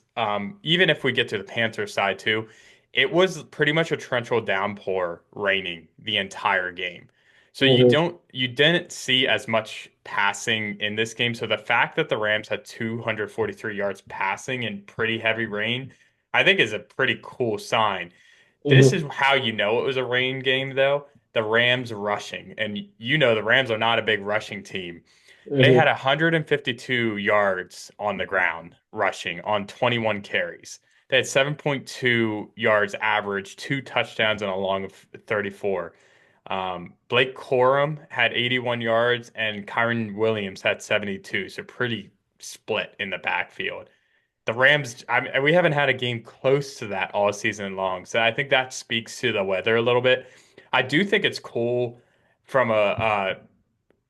Even if we get to the Panther side too, it was pretty much a torrential downpour raining the entire game. So Hmm. you didn't see as much passing in this game. So the fact that the Rams had 243 yards passing in pretty heavy rain, I think is a pretty cool sign. This Hmm. is how you know it was a rain game though. The Rams rushing. And you know the Rams are not a big rushing team. They Hmm. had 152 yards on the ground rushing on 21 carries. They had 7.2 yards average, two touchdowns, and a long of 34. Blake Corum had 81 yards, and Kyron Williams had 72. So pretty split in the backfield. The Rams, we haven't had a game close to that all season long. So I think that speaks to the weather a little bit. I do think it's cool from a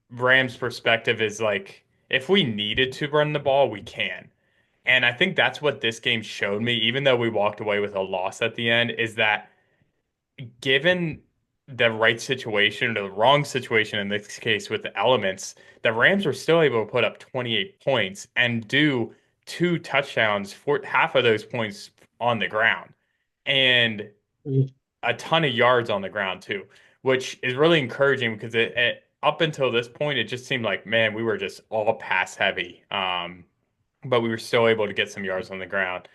Rams perspective is like if we needed to run the ball, we can. And I think that's what this game showed me, even though we walked away with a loss at the end, is that given the right situation or the wrong situation in this case with the elements, the Rams were still able to put up 28 points and do two touchdowns for half of those points on the ground. And a ton of yards on the ground too, which is really encouraging because up until this point it just seemed like man we were just all pass heavy, but we were still able to get some yards on the ground.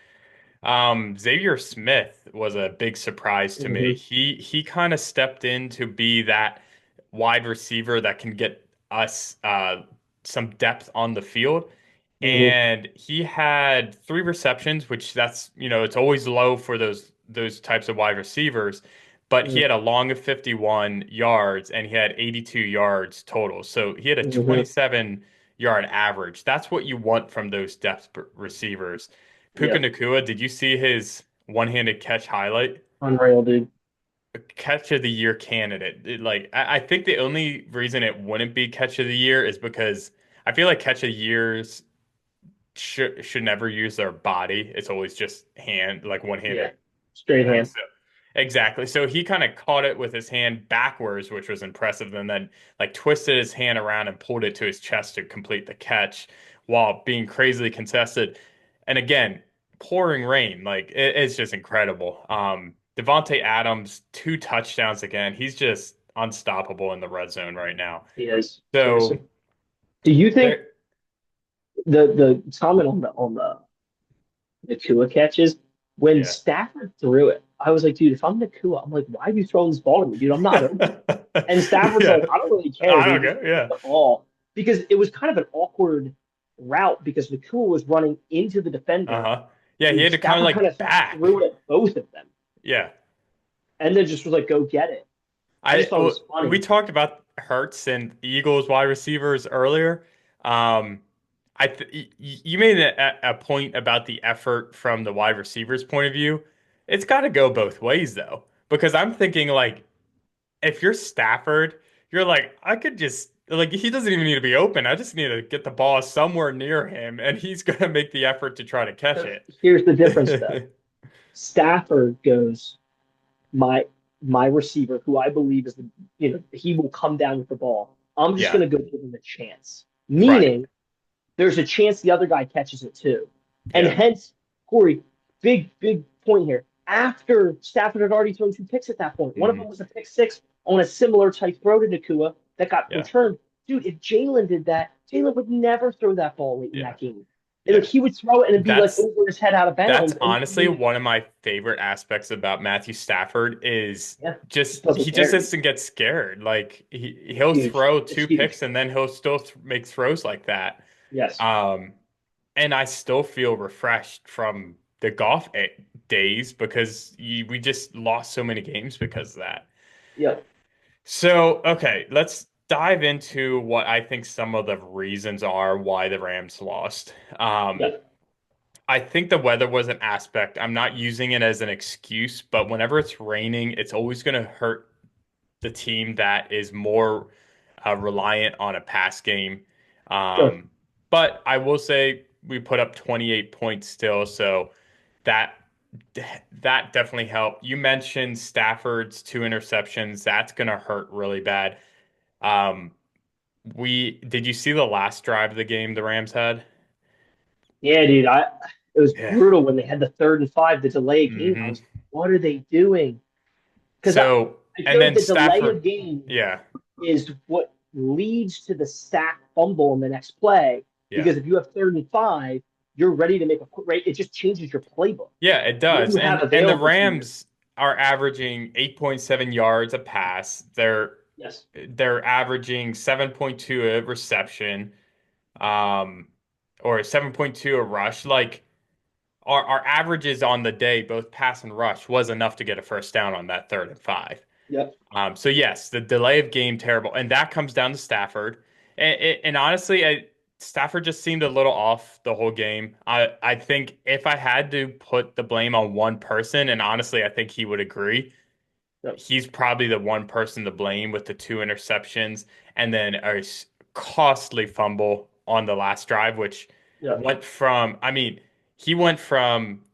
Xavier Smith was a big surprise to me. Hmm. He kind of stepped in to be that wide receiver that can get us some depth on the field. Hmm. And he had three receptions, which that's, it's always low for those types of wide receivers. But he had a long of 51 yards and he had 82 yards total. So he had a Hmm. 27-yard average. That's what you want from those depth receivers. Puka Yeah. Nakua, did you see his one-handed catch highlight? Unreal, dude. Catch of the year candidate. I think the only reason it wouldn't be catch of the year is because I feel like catch of the years should never use their body. It's always just hand, like Yeah. one-handed Straight catch. hand. So exactly. So he kind of caught it with his hand backwards, which was impressive, and then like twisted his hand around and pulled it to his chest to complete the catch while being crazily contested. And again, pouring rain, like it's just incredible. Devontae Adams, two touchdowns again. He's just unstoppable in the red zone right now. He is. So Seriously. Do you think there, the comment on the Tua catches when yeah. Stafford threw it? I was like, dude, if I'm the Tua, I'm like, why are you throwing this ball to me, dude? I'm not open. And Stafford's like, Yeah. I don't really care, I dude. don't Just know. give me Yeah. the ball. Because it was kind of an awkward route because Nakua was running into the defender Uh-huh. Yeah, he and had to kind of Stafford kind like of threw back. it at both of them Yeah. and then just was like, go get it. I just thought it was We funny. talked about Hurts and Eagles wide receivers earlier. Um, you made a point about the effort from the wide receivers point of view. It's got to go both ways though, because I'm thinking like if you're Stafford, you're like I could just like he doesn't even need to be open. I just need to get the ball somewhere near him, and he's gonna make the effort to try to catch So here's the difference though. it. Stafford goes, my my receiver, who I believe is he will come down with the ball. I'm just Yeah, gonna go give him a chance. right. Meaning there's a chance the other guy catches it too. And Yeah. hence, Corey, big point here. After Stafford had already thrown two picks at that point, one of Hmm. them was a pick six on a similar type throw to Nakua that got Yeah. returned. Dude, if Jalen did that, Jalen would never throw that ball late in Yeah. that game. And like Yeah. he would throw it and it'd be like That's over his head out of That's bounds. And I honestly mean, one of my favorite aspects about Matthew Stafford is yeah, just just doesn't he just care. doesn't get scared. Like It's he'll huge. throw It's two huge. picks and then he'll still make throws like that. Yes. Um, and I still feel refreshed from the golf days because we just lost so many games because of that. Yep. So, okay, let's dive into what I think some of the reasons are why the Rams lost. Um, Yep. I think the weather was an aspect. I'm not using it as an excuse, but whenever it's raining, it's always going to hurt the team that is more reliant on a pass game. Sure. But I will say we put up 28 points still, so that that definitely helped. You mentioned Stafford's 2 interceptions. That's gonna hurt really bad. Um, we did you see the last drive of the game the Rams had? Yeah, dude, it was Yeah. brutal when they had the 3rd and 5, the delay of game. I hmm was, what are they doing? Because So, I and feel like then the delay Stafford, of game yeah, is what leads to the sack fumble in the next play. yeah. Because if you have 3rd and 5, you're ready to make a quick right. It just changes your playbook. Yeah, it What does. you have And the available to you. Rams are averaging 8.7 yards a pass. Yes. They're averaging 7.2 a reception, um, or 7.2 a rush. Like our averages on the day, both pass and rush, was enough to get a first down on that 3rd and 5. Yep. So yes, the delay of game terrible, and that comes down to Stafford. And honestly, Stafford just seemed a little off the whole game. I think if I had to put the blame on one person, and honestly, I think he would agree, Yep. he's probably the one person to blame with the 2 interceptions and then costly fumble on the last drive, which Yep. went from, I mean, he went from,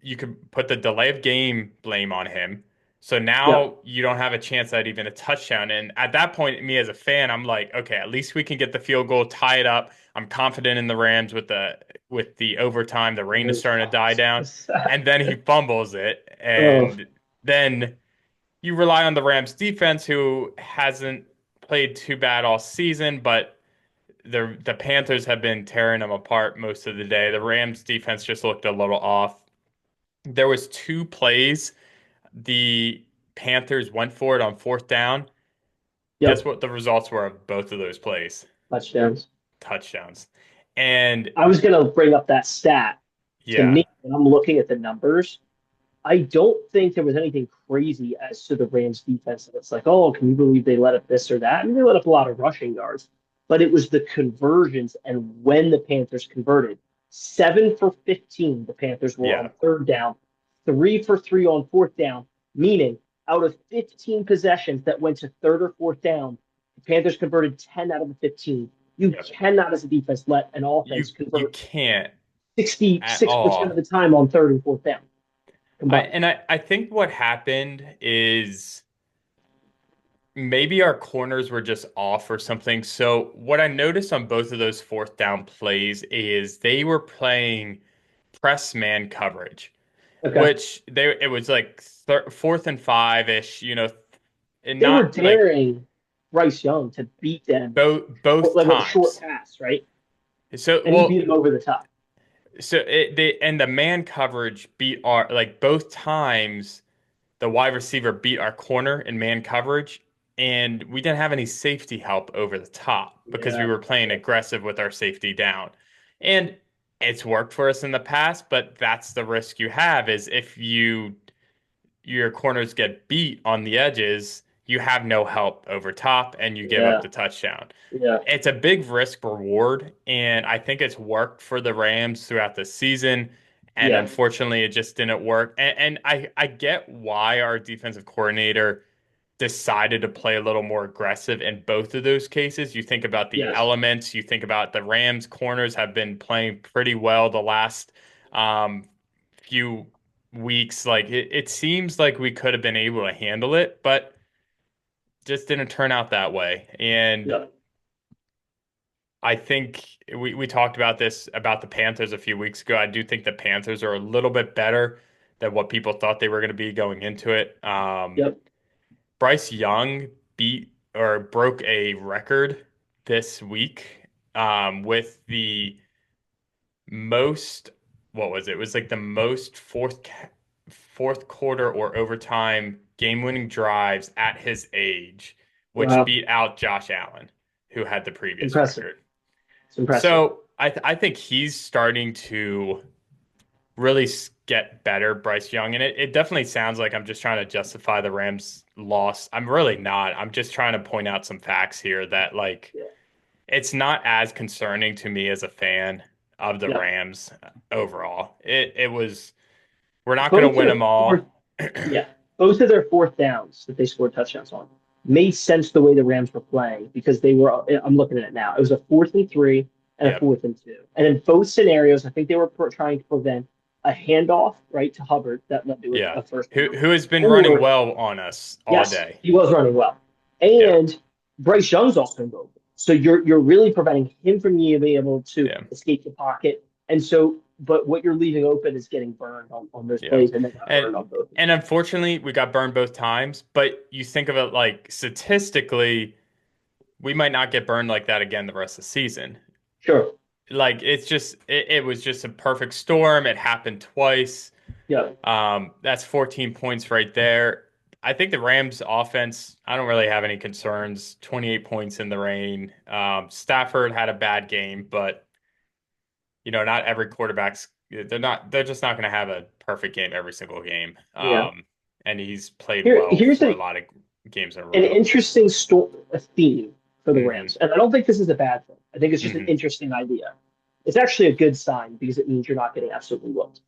you could put the delay of game blame on him. So Yep. now you don't have a chance at even a touchdown. And at that point, me as a fan, I'm like, okay, at least we can get the field goal, tie it up. I'm confident in the Rams with the overtime. The rain is starting to die down. And then he fumbles it. Oh, And then you rely on the Rams defense, who hasn't played too bad all season, but the Panthers have been tearing them apart most of the day. The Rams defense just looked a little off. There was 2 plays the Panthers went for it on 4th down. Guess yep. what the results were of both of those plays? Touchdowns. Touchdowns. And I was gonna bring up that stat. To yeah, me, when I'm looking at the numbers, I don't think there was anything crazy as to the Rams defense. It's like, oh, can you believe they let up this or that? I mean, they let up a lot of rushing yards, but it was the conversions and when the Panthers converted. 7 for 15, the Panthers were yeah, on 3rd down, 3 for 3 on 4th down, meaning out of 15 possessions that went to 3rd or 4th down, the Panthers converted 10 out of the 15. You yeah. cannot, as a defense, let an offense You convert can't at 66% of all. the time on 3rd and 4th down combined. I think what happened is maybe our corners were just off or something. So what I noticed on both of those 4th down plays is they were playing press man coverage, Okay. which they it was like 4th and 5 ish, and They were not like daring Bryce Young to beat them both like with a short times. pass, right? So And he beat them over the top. the man coverage beat our like both times the wide receiver beat our corner in man coverage, and we didn't have any safety help over the top because we Yeah. were playing aggressive with our safety down. And it's worked for us in the past, but that's the risk you have is if your corners get beat on the edges, you have no help over top and you give up Yeah. the touchdown. Yeah. It's a big risk reward, and I think it's worked for the Rams throughout the season. And Yeah. unfortunately, it just didn't work. And I get why our defensive coordinator decided to play a little more aggressive in both of those cases. You think about the Yes. elements, you think about the Rams corners have been playing pretty well the last um, few weeks. Like it seems like we could have been able to handle it, but just didn't turn out that way. And Yeah. I think we talked about this about the Panthers a few weeks ago. I do think the Panthers are a little bit better than what people thought they were going to be going into it. Yep. Bryce Young beat or broke a record this week with the most, what was it? It was like the most fourth quarter or overtime game-winning drives at his age, which Wow. beat out Josh Allen, who had the previous Impressive. record. It's impressive. So I think he's starting to really get better, Bryce Young. And it definitely sounds like I'm just trying to justify the Rams' loss. I'm really not. I'm just trying to point out some facts here that, like, Yeah. it's not as concerning to me as a fan of the Yeah. Rams overall. It was, we're not going to Both win their them fourth, all. yeah, both of their 4th downs that they scored touchdowns on made sense the way the Rams were playing because they were. I'm looking at it now. It was a 4th and 3 and a Yep. 4th and 2, and in both scenarios, I think they were trying to prevent a handoff right to Hubbard that led to Yeah. a first Who down. who has been running Or well on us all yes, day. he was running well, Yeah. and Bryce Young's also open. So you're really preventing him from being able to Yeah. escape the pocket. And so, but what you're leaving open is getting burned on those Yeah. plays, and then got And burned on both. and unfortunately, we got burned both times, but you think of it like statistically, we might not get burned like that again the rest of the season. Sure. Like it was just a perfect storm. It happened twice. Yeah. That's 14 points right there. I think the Rams offense, I don't really have any concerns. 28 points in the rain. Stafford had a bad game, but not every quarterback's they're just not going to have a perfect game every single game. Yeah. And he's played well Here's for a lot of games in a an row. interesting a theme for the Hmm. Rams, and I don't think this is a bad thing. I think it's just an Hmm. interesting idea. It's actually a good sign because it means you're not getting absolutely whooped.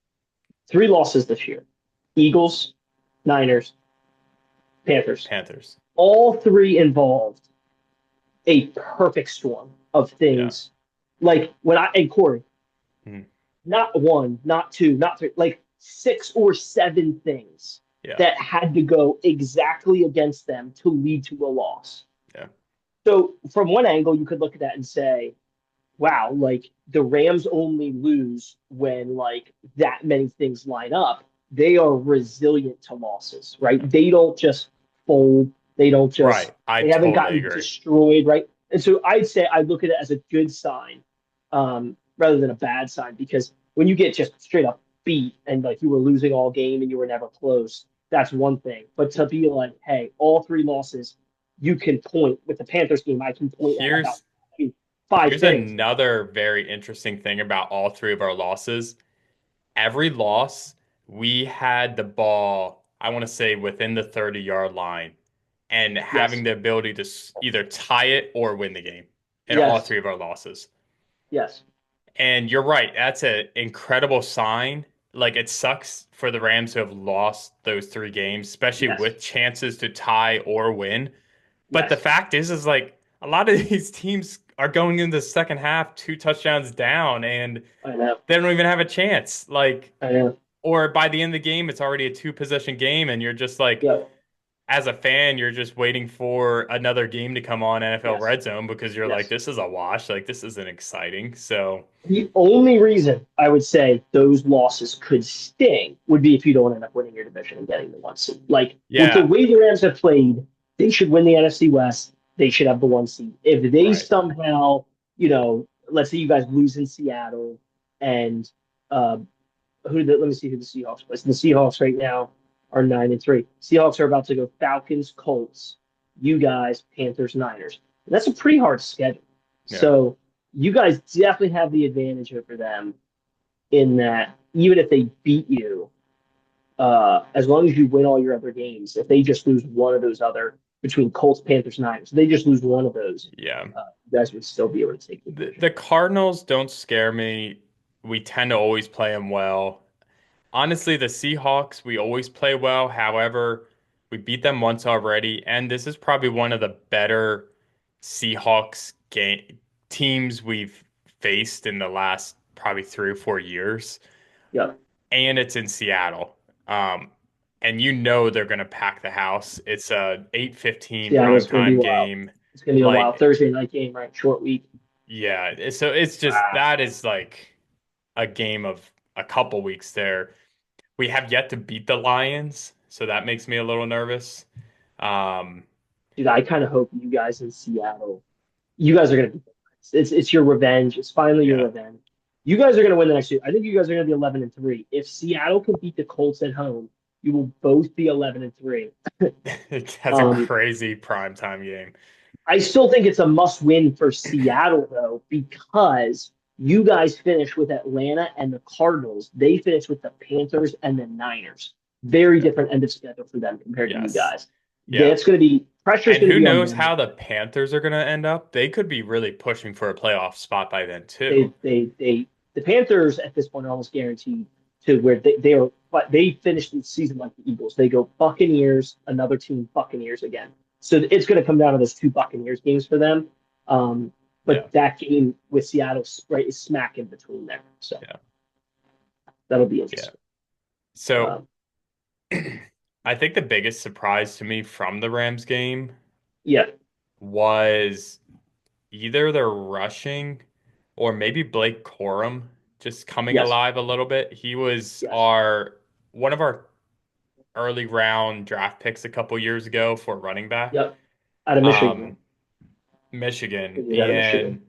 3 losses this year: Eagles, Niners, Panthers. Panthers. All 3 involved a perfect storm of Yeah. things. Like and Corey, Mhm. not 1, not 2, not 3, like 6 or 7 things Yeah. that had to go exactly against them to lead to a loss. Yeah. So from one angle, you could look at that and say, wow, like the Rams only lose when like that many things line up. They are resilient to losses, right? Yeah. They don't just fold. They don't Right. just, I they haven't totally gotten agree. destroyed, right? And so I'd say I look at it as a good sign rather than a bad sign, because when you get just straight up beat and like you were losing all game and you were never close, that's one thing. But to be like, hey, all 3 losses, you can point with the Panthers game. I can point at about Here's 5 here's things. another very interesting thing about all 3 of our losses. Every loss, we had the ball, I want to say, within the 30-yard line and Yes. having the ability to either tie it or win the game in all Yes. 3 of our losses. Yes. And you're right, that's an incredible sign. Like, it sucks for the Rams to have lost those 3 games, especially Yes. with chances to tie or win. But the Yes. fact is like a lot of these teams are going into the second half 2 touchdowns down and I know. they don't even have a chance. Like, I know. or by the end of the game, it's already a 2-possession game, and you're just like, Yep. as a fan, you're just waiting for another game to come on NFL Yes. Red Zone because you're like, Yes. this is a wash. Like, this isn't exciting. So, The only reason I would say those losses could sting would be if you don't end up winning your division and getting the 1 seed. Like with the yeah, way the Rams have played, they should win the NFC West. They should have the 1 seed. If they right. somehow, let's say you guys lose in Seattle and uh, let me see who the Seahawks play. So the Seahawks right now are 9-3. Seahawks are about to go Falcons, Colts, you guys, Panthers, Niners. And that's a pretty hard schedule. Yeah. So you guys definitely have the advantage over them in that even if they beat you, as long as you win all your other games, if they just lose one of those other between Colts, Panthers, Niners, they just lose one of those. Yeah. You guys would still be able to take the division. The Cardinals don't scare me. We tend to always play them well. Honestly, the Seahawks, we always play well. However, we beat them once already, and this is probably one of the better Seahawks teams we've faced in the last probably 3 or 4 years. Yeah. And it's in Seattle. And they're going to pack the house. It's a 8:15 Seattle's going to be primetime wild. game. It's going to be a wild Like, Thursday night game, right? Short week. yeah. So it's just that is like a game of a couple weeks there. We have yet to beat the Lions, so that makes me a little nervous. Dude, I kind of hope you guys in Seattle, you guys are going to be. It's your revenge. It's finally your Yeah. revenge. You guys are going to win the next 2. I think you guys are going to be 11-3. If Seattle can beat the Colts at home, you will both be 11-3. That's a crazy primetime game. I still think it's a must-win for Seattle, though, because you guys finish with Atlanta and the Cardinals. They finish with the Panthers and the Niners. Very different end of schedule for them compared to you guys. Yeah. That's going to be pressure. And who knows how the Panthers are going to end up? They could be really pushing for a playoff spot by then too. The Panthers at this point are almost guaranteed to where they are, but they finish the season like the Eagles. They go Buccaneers, another team, Buccaneers again. So it's going to come down to those 2 Buccaneers games for them. But that game with Seattle, right, is smack in between there. So That'll be Yeah. interesting. So Um, I think the biggest surprise to me from the Rams game yeah, was either their rushing or maybe Blake Corum just coming yes, alive a little bit. He was yes, our one of our early round draft picks a couple years ago for running back. yep. Out of Michigan, Um, Michigan. he's out of Michigan. And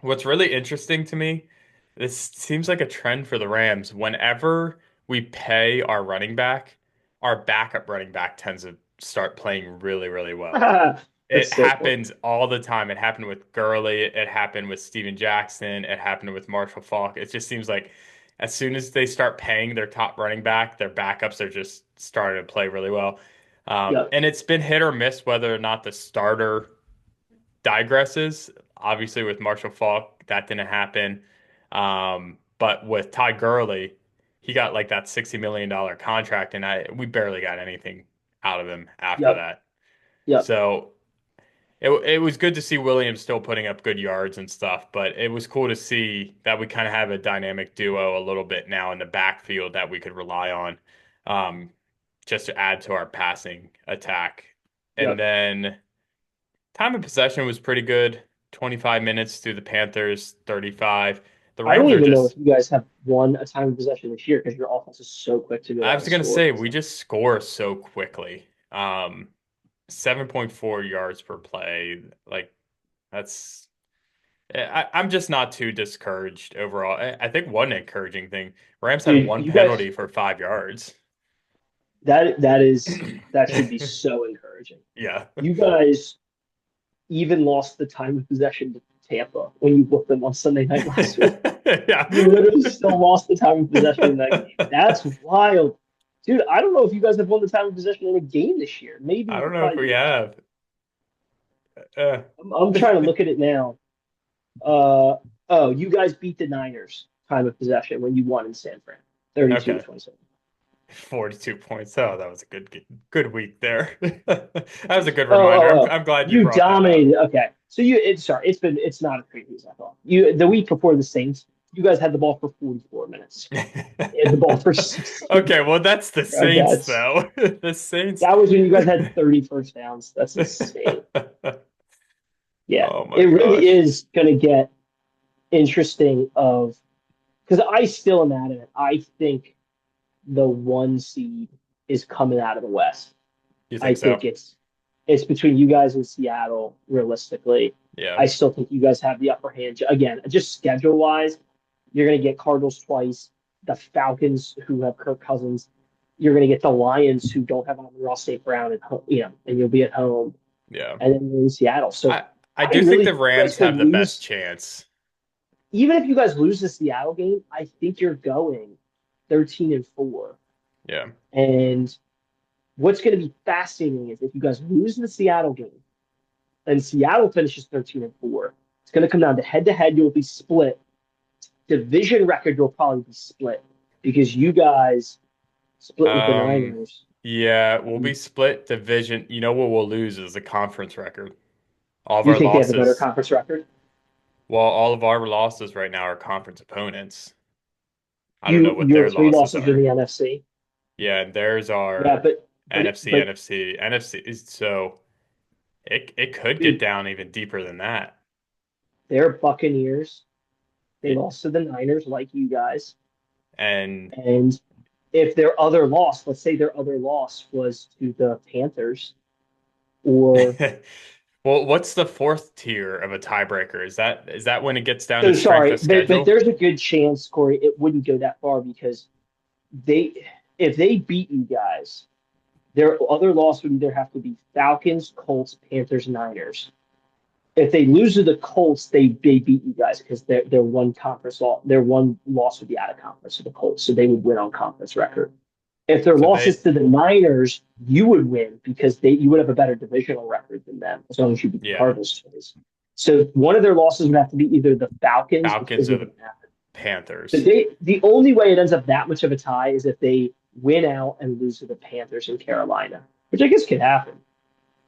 what's really interesting to me, this seems like a trend for the Rams. Whenever we pay our running back, our backup running back tends to start playing really, really well. That's It so funny. happens all the time. It happened with Gurley. It happened with Steven Jackson. It happened with Marshall Faulk. It just seems like as soon as they start paying their top running back, their backups are just starting to play really well. Yep, And it's been hit or miss whether or not the starter digresses. Obviously, with Marshall Faulk, that didn't happen. But with Ty Gurley, he got like that $60 million contract, and we barely got anything out of him after yep, that. yep, So it was good to see Williams still putting up good yards and stuff, but it was cool to see that we kind of have a dynamic duo a little bit now in the backfield that we could rely on, um, just to add to our passing attack. And yep. then time of possession was pretty good. 25 minutes through the Panthers, 35. The I don't Rams are even know just, if you guys have won a time of possession this year because your offense is so quick to go I down was and gonna score. say, we just score so quickly. 7.4 yards per play. Like that's I'm just not too discouraged overall. I think one encouraging thing, Rams had Dude, one you guys, penalty for 5 yards. that should be so encouraging. Yeah. You guys even lost the time of possession to Tampa when you booked them on Sunday night last week. Yeah. You literally still lost the time of possession in that game. That's wild. Dude, I don't know if you guys have won the time of possession in a game this year. I Maybe don't know if we probably. have. Uh, I'm trying to look at it now. Uh, oh, you guys beat the Niners time of possession when you won in San Fran, 32 to okay. 27. 42 points. Oh, that was a good week there. That was a good Oh, reminder. oh, I'm oh. I'm glad you You brought that up. dominated. Okay. So it's not as crazy as I thought. The week before the Saints, you guys had the ball for 44 minutes. You had the ball for 16. Okay, well that's the Saints That's though. The Saints. that was when you guys had 30 first downs. That's insane. Yeah. Oh It my really gosh. is gonna get interesting of because I still am adamant. I think the one seed is coming out of the West. You I think think so? it's between you guys and Seattle. Realistically, Yeah. I still think you guys have the upper hand. Again, just schedule wise, you're going to get Cardinals twice, the Falcons who have Kirk Cousins. You're going to get the Lions who don't have Ross St. Brown at home, and you'll be at home, Yeah. and then you're in Seattle. So I I do think really the think you guys Rams have could the best lose. chance. Even if you guys lose the Seattle game, I think you're going 13-4. Yeah. And what's going to be fascinating is if you guys lose the Seattle game and Seattle finishes 13-4, it's going to come down to head to head. You'll be split. Division record will probably be split because you guys split with the Um, Niners. yeah, we'll be And split division. You know what we'll lose is the conference record. All of you our think they have a better losses, conference record? well, all of our losses right now are conference opponents. I don't know You what your their three losses losses in are. the NFC. Yeah, and theirs Yeah, are NFC, but NFC is so it could get dude, down even deeper than that. they're Buccaneers. They It, lost to the Niners like you guys. and And if their other loss, let's say their other loss was to the Panthers or well, what's the fourth tier of a tiebreaker? Is that when it gets down so to strength sorry, of but schedule? there's a good chance, Corey, it wouldn't go that far because they if they beat you guys, their other loss would either have to be Falcons, Colts, Panthers, Niners. If they lose to the Colts, they beat you guys because their one conference loss, their one loss would be out of conference to the Colts, so they would win on conference record. If their So losses they to the Niners, you would win because you would have a better divisional record than them as long as you beat the yeah, Cardinals twice. So one of their losses would have to be either the Falcons, which Falcons isn't or the going to happen. So Panthers. the only way it ends up that much of a tie is if they win out and lose to the Panthers in Carolina, which I guess could happen.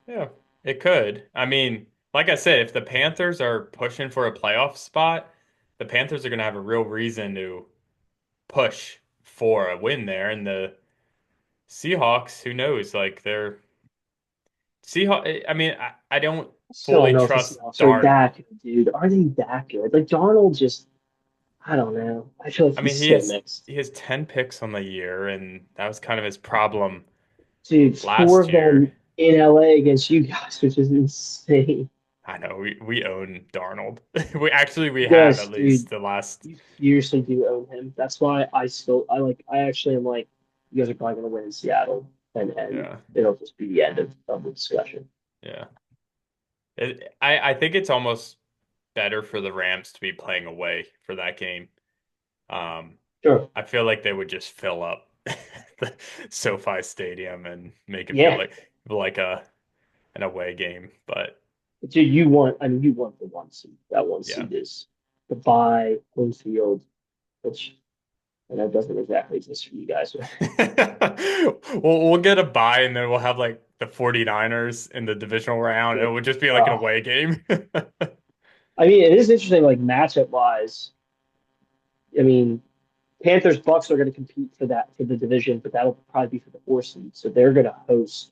Yeah, it could. I mean, like I said, if the Panthers are pushing for a playoff spot, the Panthers are going to have a real reason to push for a win there. And the Seahawks, who knows? Like they're Seahawks. I mean, I don't I still don't fully know if the trust Seahawks are Darn. that good, dude. Are they that good? Like Darnold just, I don't know. I feel like I mean, he's so mixed. he has 10 picks on the year, and that was kind of his problem Dude, four last of year. them in LA against you guys, which is insane. I know we own Darnold. We have Yes, at dude. least the last. You seriously do own him. That's why I actually am like, you guys are probably gonna win in Seattle, and Yeah, it'll just be the end of the discussion. yeah. I think it's almost better for the Rams to be playing away for that game. Um, Sure. I feel like they would just fill up the SoFi Stadium and make it feel Yeah. like a an away game. But Dude, you want the one seed. That one yeah. seed is the bye, home field, which and that doesn't exactly exist for you guys. We'll get a bye and then we'll have like the 49ers in the divisional round. It would just be like an Uh, away game. I mean, it is interesting, like matchup wise. I mean, Panthers Bucks are going to compete for the division, but that'll probably be for the 4 seed. So they're going to host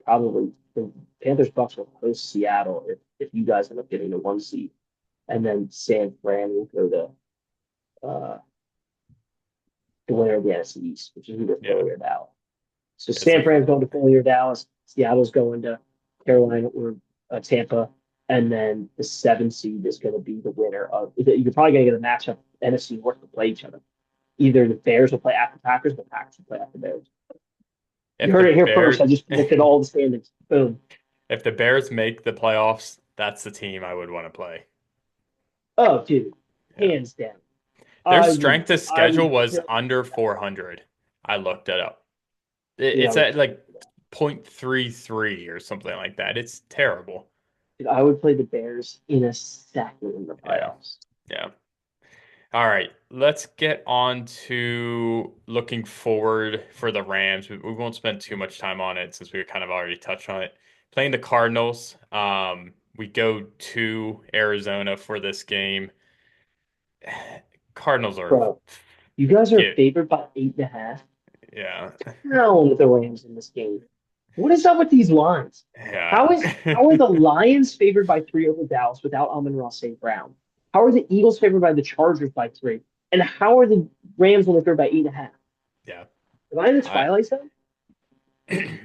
probably the Panthers Bucks will host Seattle if you guys end up getting the 1 seed, and then San Fran will go to the winner of the NFC East, which is either Yeah. Philly or Dallas. So It's San like Fran's going to Philly or Dallas. Seattle's going to Carolina or Tampa, and then the 7 seed is going to be the winner of. You're probably going to get a matchup. NFC North to play each other. Either the Bears will play at the Packers, the Packers will play at the Bears. You if the heard it here first. Bears I just looked at all the standings. Boom. if the Bears make the playoffs, that's the team I would want to play. Oh, dude, Yeah. hands down. Their I would. strength of I schedule would was kill. under 400. I looked it up. Dude, I It's would at kill like for that. 0.33 or something like that. It's terrible. Dude, I would play the Bears in a second in the Yeah. playoffs. Yeah. All right. Let's get on to looking forward for the Rams. We won't spend too much time on it since we kind of already touched on it. Playing the Cardinals. We go to Arizona for this game. Cardinals are Bro, you guys are get favored by 8.5. yeah. Down with the Rams in this game. What is up with these lines? Yeah. How are the Lions favored by 3 over Dallas without Amon-Ra St. Brown? How are the Eagles favored by the Chargers by 3? And how are the Rams only favored by 8.5? Yeah. Am I in the I twilight zone?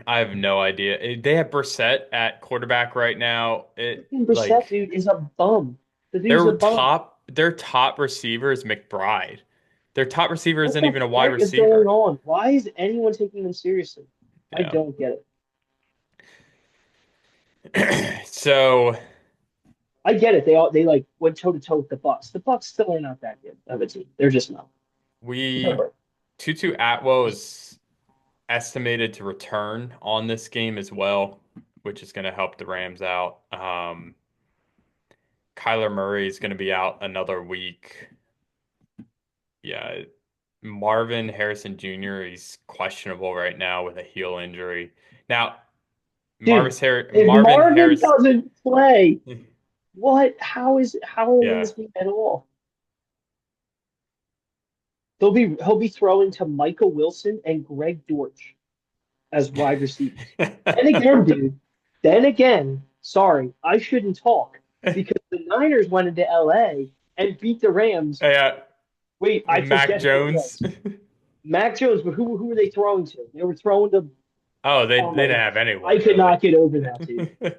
I have no idea. They have Brissett at quarterback right now. Freaking Brissett, Like dude, is a bum. The dude's a bum. their top receiver is McBride. Their top receiver What isn't the even a wide frick is going receiver. on? Why is anyone taking them seriously? I Yeah. don't get it. So I get it. They like went toe to toe with the Bucks. The Bucks still are not that good of a team. They're just not. we Never. Tutu Atwell is estimated to return on this game as well, which is going to help the Rams out. Kyler Murray is going to be out another week. Yeah, Marvin Harrison Jr. He's questionable right now with a heel injury. Now, Dude, if Marvin Marvin Harris, doesn't play, what? How are they in yeah, this game at all? He'll be throwing to Michael Wilson and Greg Dortch as wide receivers. And again, dude, then again, sorry, I shouldn't talk because the Niners went into LA and beat the Rams. yeah, Wait, I Mac forget who it Jones. was. Mac Jones, but who were they throwing to? They were throwing to. Oh, Oh they my didn't have gosh, I anyone could really. not get over that, dude. No,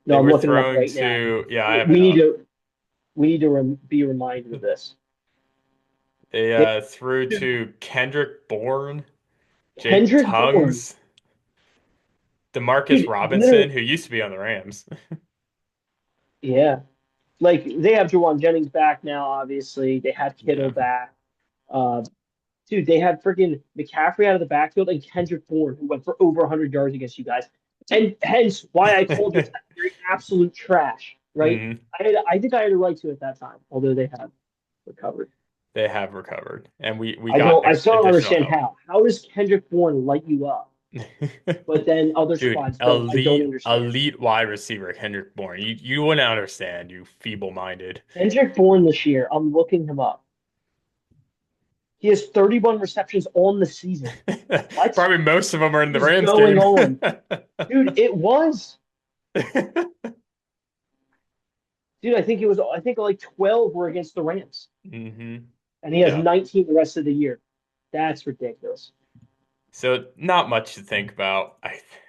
They I'm were looking it up thrown right now. to, yeah, I have We it need up. to be reminded of this. They They, threw to Kendrick Bourne, Jake Kendrick Bourne, Tungs, Demarcus dude, literally, Robinson, who used to be on the Rams. yeah. Like they have Jawan Jennings back now. Obviously, they had Kittle Yeah. back. Uh, dude, they had freaking McCaffrey out of the backfield and Kendrick Bourne, who went for over 100 yards against you guys, and hence why I called your secondary absolute trash. Right? hmm I think I had a right to at that time, although they have recovered. They have recovered, and we got I still don't additional understand help. how. How does Kendrick Bourne light you up, but then other Dude, squads don't? I don't understand. elite wide receiver Kendrick Bourne. You wouldn't understand, you feeble-minded. Kendrick Bourne this year, I'm looking him up. He has 31 receptions on the season. What Probably most of them are in the is Rams going game. on? Dude, it was. Dude, I think like 12 were against the Rams. hmm And he has Yeah. 19 the rest of the year. That's ridiculous. So not much to think about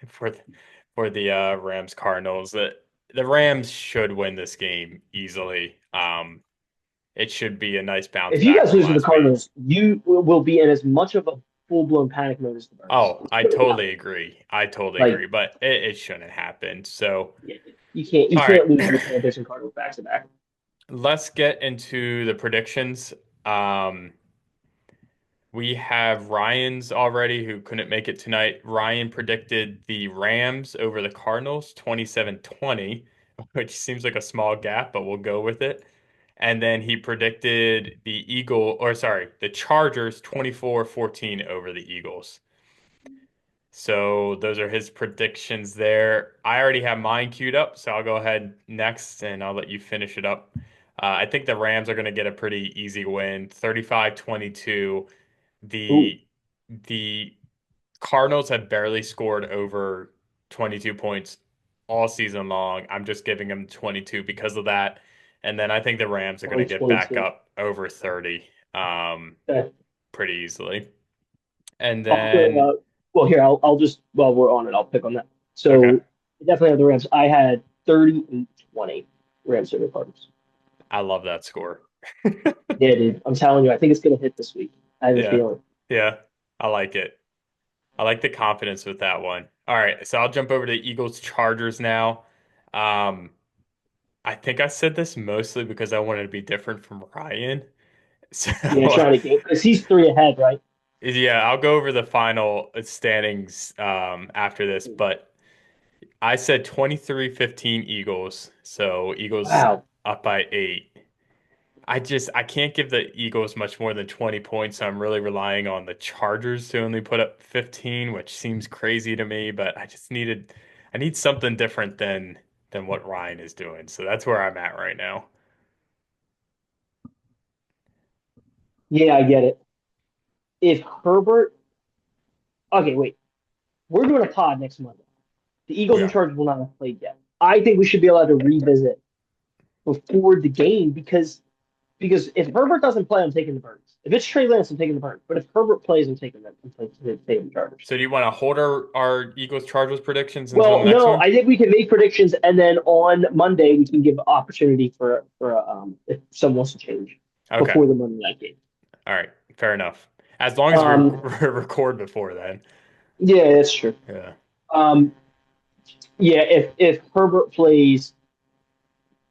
for the Rams Cardinals. The Rams should win this game easily. It should be a nice bounce If you back guys from lose to the last week. Cardinals, you will be in as much of a full blown panic mode as the Birds. Oh, I totally agree. I totally Like, agree, but it shouldn't happen. So, you all right, can't lose to the Panthers and Cardinals back to back. let's get into the predictions. We have Ryan's already who couldn't make it tonight. Ryan predicted the Rams over the Cardinals 27-20, which seems like a small gap, but we'll go with it. And then he predicted the Chargers 24-14 over the Eagles. So those are his predictions there. I already have mine queued up, so I'll go ahead next and I'll let you finish it up. I think the Rams are going to get a pretty easy win, 35-22. Ooh, The Cardinals have barely scored over 22 points all season long. I'm just giving them 22 because of that. And then I think the Rams are going to only get back 22. up over 30 Okay. pretty easily. And I'll put, then, well, here, I'll just, while we're on it, I'll pick on that. okay, So, I definitely have the Rams. I had 38-20 Rams over Cardinals. I love that score. Yeah, dude. I'm telling you, I think it's going to hit this week. I have a Yeah, feeling. yeah, I like it. I like the confidence with that one. All right, so I'll jump over to Eagles Chargers now. Um, I think I said this mostly because I wanted to be different from Ryan. So Yeah, trying to get, because he's 3 ahead, right? yeah, I'll go over the final standings after this, but I said 23-15 Eagles. So Eagles Wow. up by 8. I can't give the Eagles much more than 20 points, so I'm really relying on the Chargers to only put up 15, which seems crazy to me, but I need something different than what Ryan is doing. So that's where I'm at right now. Yeah, I get it. If Herbert, okay, wait, we're doing a pod next Monday. The Eagles and Yeah. Chargers will not have played yet. I think we should be allowed to revisit before the game because if Herbert doesn't play, I'm taking the Birds. If it's Trey Lance, I'm taking the Birds. But if Herbert plays, I'm taking the Chargers. So do you want to hold our Eagles Chargers predictions until the Well, next no, one? I think we can make predictions, and then on Monday we can give opportunity for if someone wants to change Okay. before the Monday night game. All right. Fair enough. As long as we Um, record before then. yeah, that's true. Yeah. Um, yeah, if Herbert plays,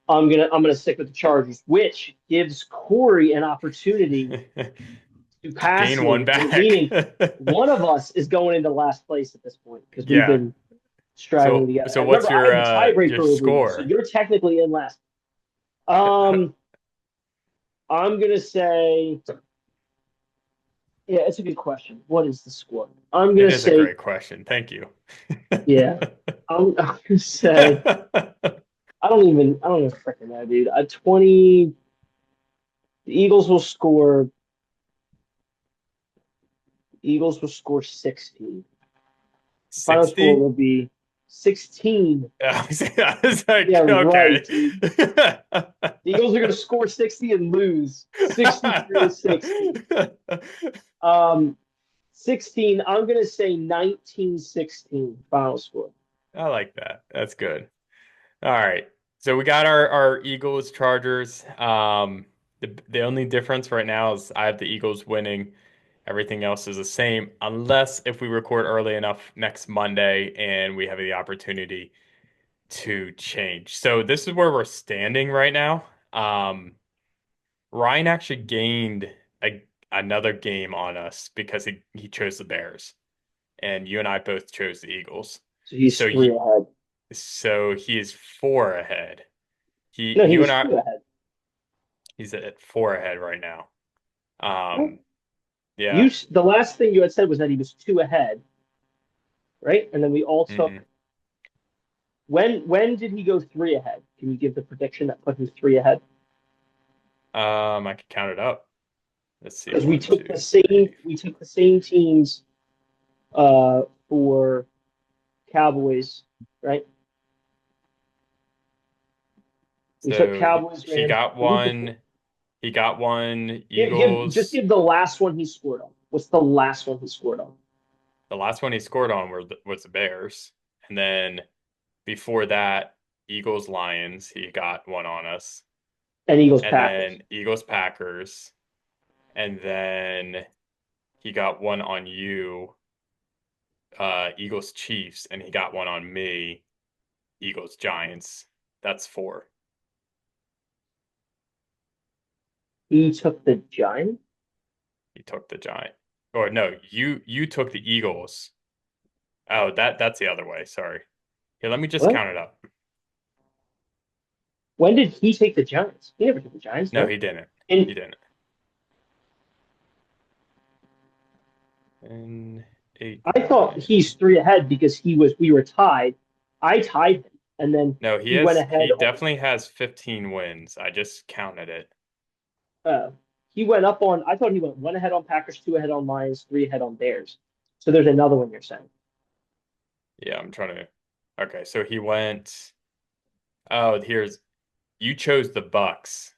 I'm gonna stick with the Chargers, which gives Corey an opportunity to pass Gain one me, back. meaning one of us is going into last place at this point because we've Yeah. been straggling So together. so And what's remember, I have the your tiebreaker over you, so score? you're technically in last. Um, I'm gonna say, yeah, it's a good question. What is the score? I'm It gonna is a say, great question. Thank you. yeah, I'm gonna say, I don't even freaking know, dude. 20. The Eagles will score 16. The final score 60? will be 16. I was like, Yeah, right, okay. dude. The Eagles are going to score 60 and lose 63-60. 16, I'm going to say 19-16 final score. I like that. That's good. All right. So we got our Eagles Chargers. The only difference right now is I have the Eagles winning. Everything else is the same, unless if we record early enough next Monday and we have the opportunity to change. So this is where we're standing right now. Ryan actually gained another game on us because he chose the Bears, and you and I both chose the Eagles. So he's So 3 ahead. he is 4 ahead. No, he You was and I 2 ahead. he's at 4 ahead right now. What? Yeah. The last thing you had said was that he was 2 ahead, right? And then we all took. hmm When did he go 3 ahead? Can you give the prediction that put him 3 ahead? I can count it up. Let's see. Because One, two, three. we took the same teams for Cowboys, right? We took So Cowboys, he Rams. got one. He got one. Just Eagles. give the last one he scored on. What's the last one he scored on? The last one he scored on was the Bears, and then before that, Eagles Lions. He got one on us, And Eagles and Packers. then Eagles Packers, and then he got one on you. Eagles Chiefs, and he got one on me. Eagles Giants. That's 4. He took the Giants. He took the Giant. Or no, you took the Eagles. Oh, that's the other way. Sorry. Here, let me just What? count it up. When did he take the Giants? He never took the Giants. No, No. he didn't. And He didn't. And 8, I thought 9. he's 3 ahead because we were tied. I tied him, and then No, he went ahead. he definitely has 15 wins. I just counted it. Uh, he went up on. I thought he went 1 ahead on Packers, 2 ahead on Lions, 3 ahead on Bears. So there's another one you're saying. Yeah, I'm trying to. Okay, so he went. Oh, you chose the Bucks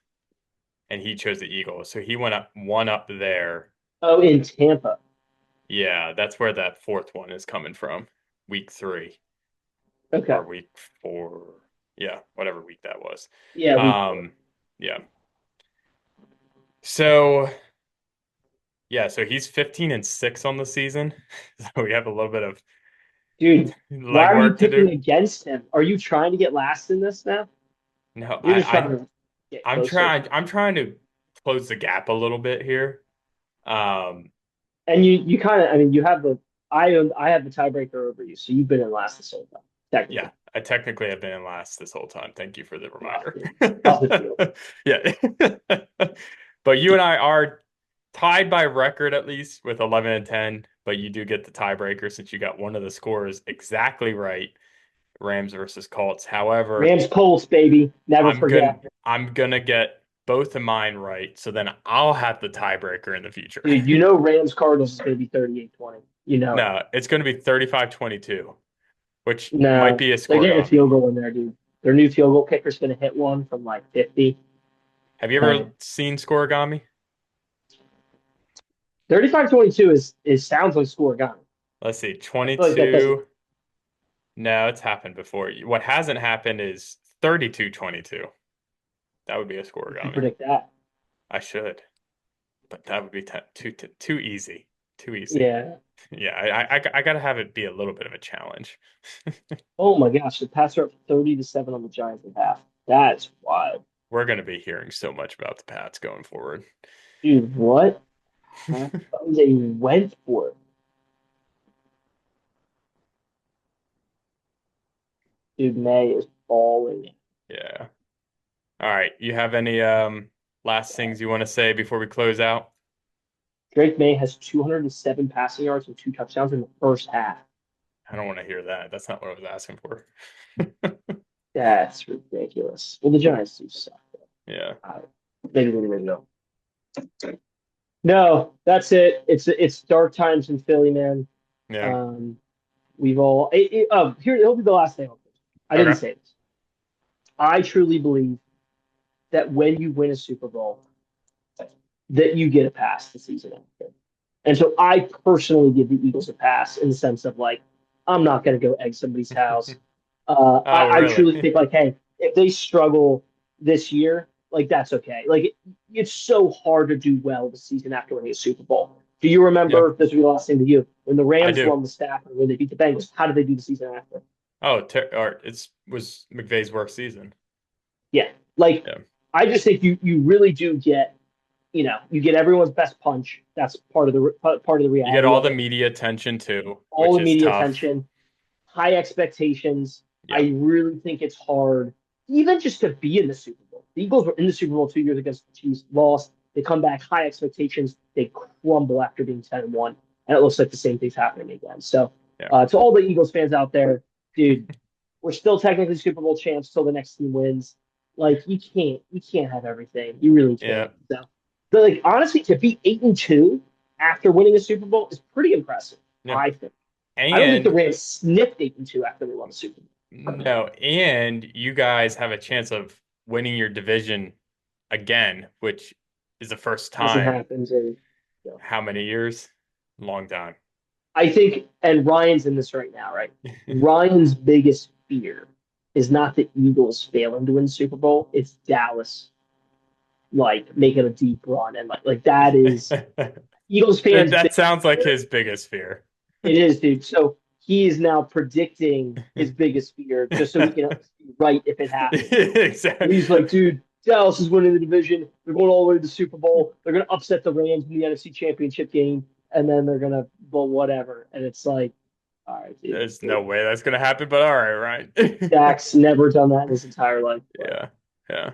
and he chose the Eagles. So he went up one up there. Oh, in Tampa. Yeah, that's where that fourth one is coming from. Week 3 Okay. or week 4. Yeah, whatever week that was. Yeah, week 4. Yeah. So so he's 15-6 on the season. So we have a little bit of Dude, why are you legwork to picking do. against him? Are you trying to get last in this now? No, You're just trying to get closer. I'm trying to close the gap a little bit here. And you kind of, I mean, you have I have the tiebreaker over you, so you've been in last this whole time, technically. Yeah, I technically have been in last this whole time. Thank you for the reminder. How's it feel? Yeah. But you and I are tied by record at least with 11 and 10, but you do get the tiebreaker since you got one of the scores exactly right. Rams versus Colts. However, Rams Colts, baby. Never I'm gonna forget. I'm gonna get both of mine right, so then I'll have the tiebreaker in the future. Dude, you know Rams Cardinals is going to be 38-20. You know it. No, it's gonna be 35-22, which might No, be a they're getting a scoregami. field goal in there, dude. Their new field goal kicker's going to hit one from like 50. Have you ever seen scoregami? 35-22 is sounds like scoregami. Let's see, I feel like that doesn't. 22. No, it's happened before. What hasn't happened is 32-22. That would be a You can scoregami. predict that. I should, but that would be too easy. Too easy. Yeah. Yeah, I gotta have it be a little bit of a challenge. Oh my gosh, the Pats are up 30-7 on the Giants in half. That's wild. We're gonna be hearing so much about the Pats going forward. Dude, what? They went for it. Dude, May is balling. Yeah. All right. You have any last things you want to say before we close out? Drake May has 207 passing yards and 2 touchdowns in the first half. I don't want to hear that. That's not what I was asking for. That's ridiculous. Well, the Giants do suck. Yeah. Maybe they didn't know. No, that's it. It's dark times in Philly, man. Yeah. We've all here. It'll be the last thing. I didn't say this. I truly believe that when you win a Super Bowl, that you get a pass the season after. And so I personally give the Eagles a pass in the sense of like, I'm not going to go egg somebody's house. I truly think like, hey, if they struggle this year, like that's okay. Like it's so hard to do well the season after winning a Super Bowl. Do you remember? Yeah. This will be the last thing to you when the Rams do. won the staff and when they beat the Bengals. How did they do the season after? Oh, it was McVay's worst season. Yeah, I just think you really do get, you get everyone's best punch. That's part of the reality. You get all the media attention too, all which the is media tough. attention, high expectations. Yeah. I really think it's hard, even just to be in the Super Bowl. The Eagles were in the Super Bowl 2 years against the Chiefs, lost. They come back, high expectations. They crumble after being 10-1, and it looks like the same thing's happening again. So, to all the Eagles fans out there, dude, we're still technically Super Bowl champs till the next team wins. Like you can't have everything. You really can't. Yeah. So But like honestly, to be 8-2 after winning a Super Bowl is pretty impressive. Yeah. I think. And I don't think the Rams sniffed 8-2 after they won a Super Bowl. no, and you guys have a chance of winning your division again, which is the first Hasn't time. happened How many years? Long time. I think, and Ryan's in this right now, right? Ryan's biggest fear is not the Eagles failing to win Super Bowl; it's Dallas like making a deep run, and like that is Eagles fans. That sounds like his biggest fear. It is, dude. So he is now predicting his biggest fear just so he can be right if it happens. Exactly. And he's like, dude, Dallas is winning the division. They're going all the way to the Super Bowl. They're going to upset the Rams in the NFC Championship game, and then they're going to, well, whatever. And it's like, all right, dude. There's no way that's going to happen, but all right, right? Dak's never done that in his entire life. Yeah.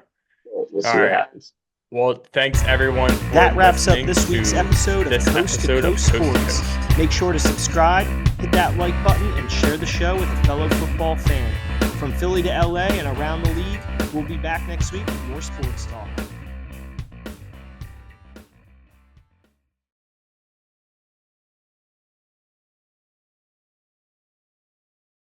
We'll see what happens. Well, thanks everyone. That wraps up this week's episode of Coast to Coast Sports. Make sure to subscribe, hit that like button, and share the show with a fellow football fan. From Philly to LA and around the league, we'll be back next week with more sports talk.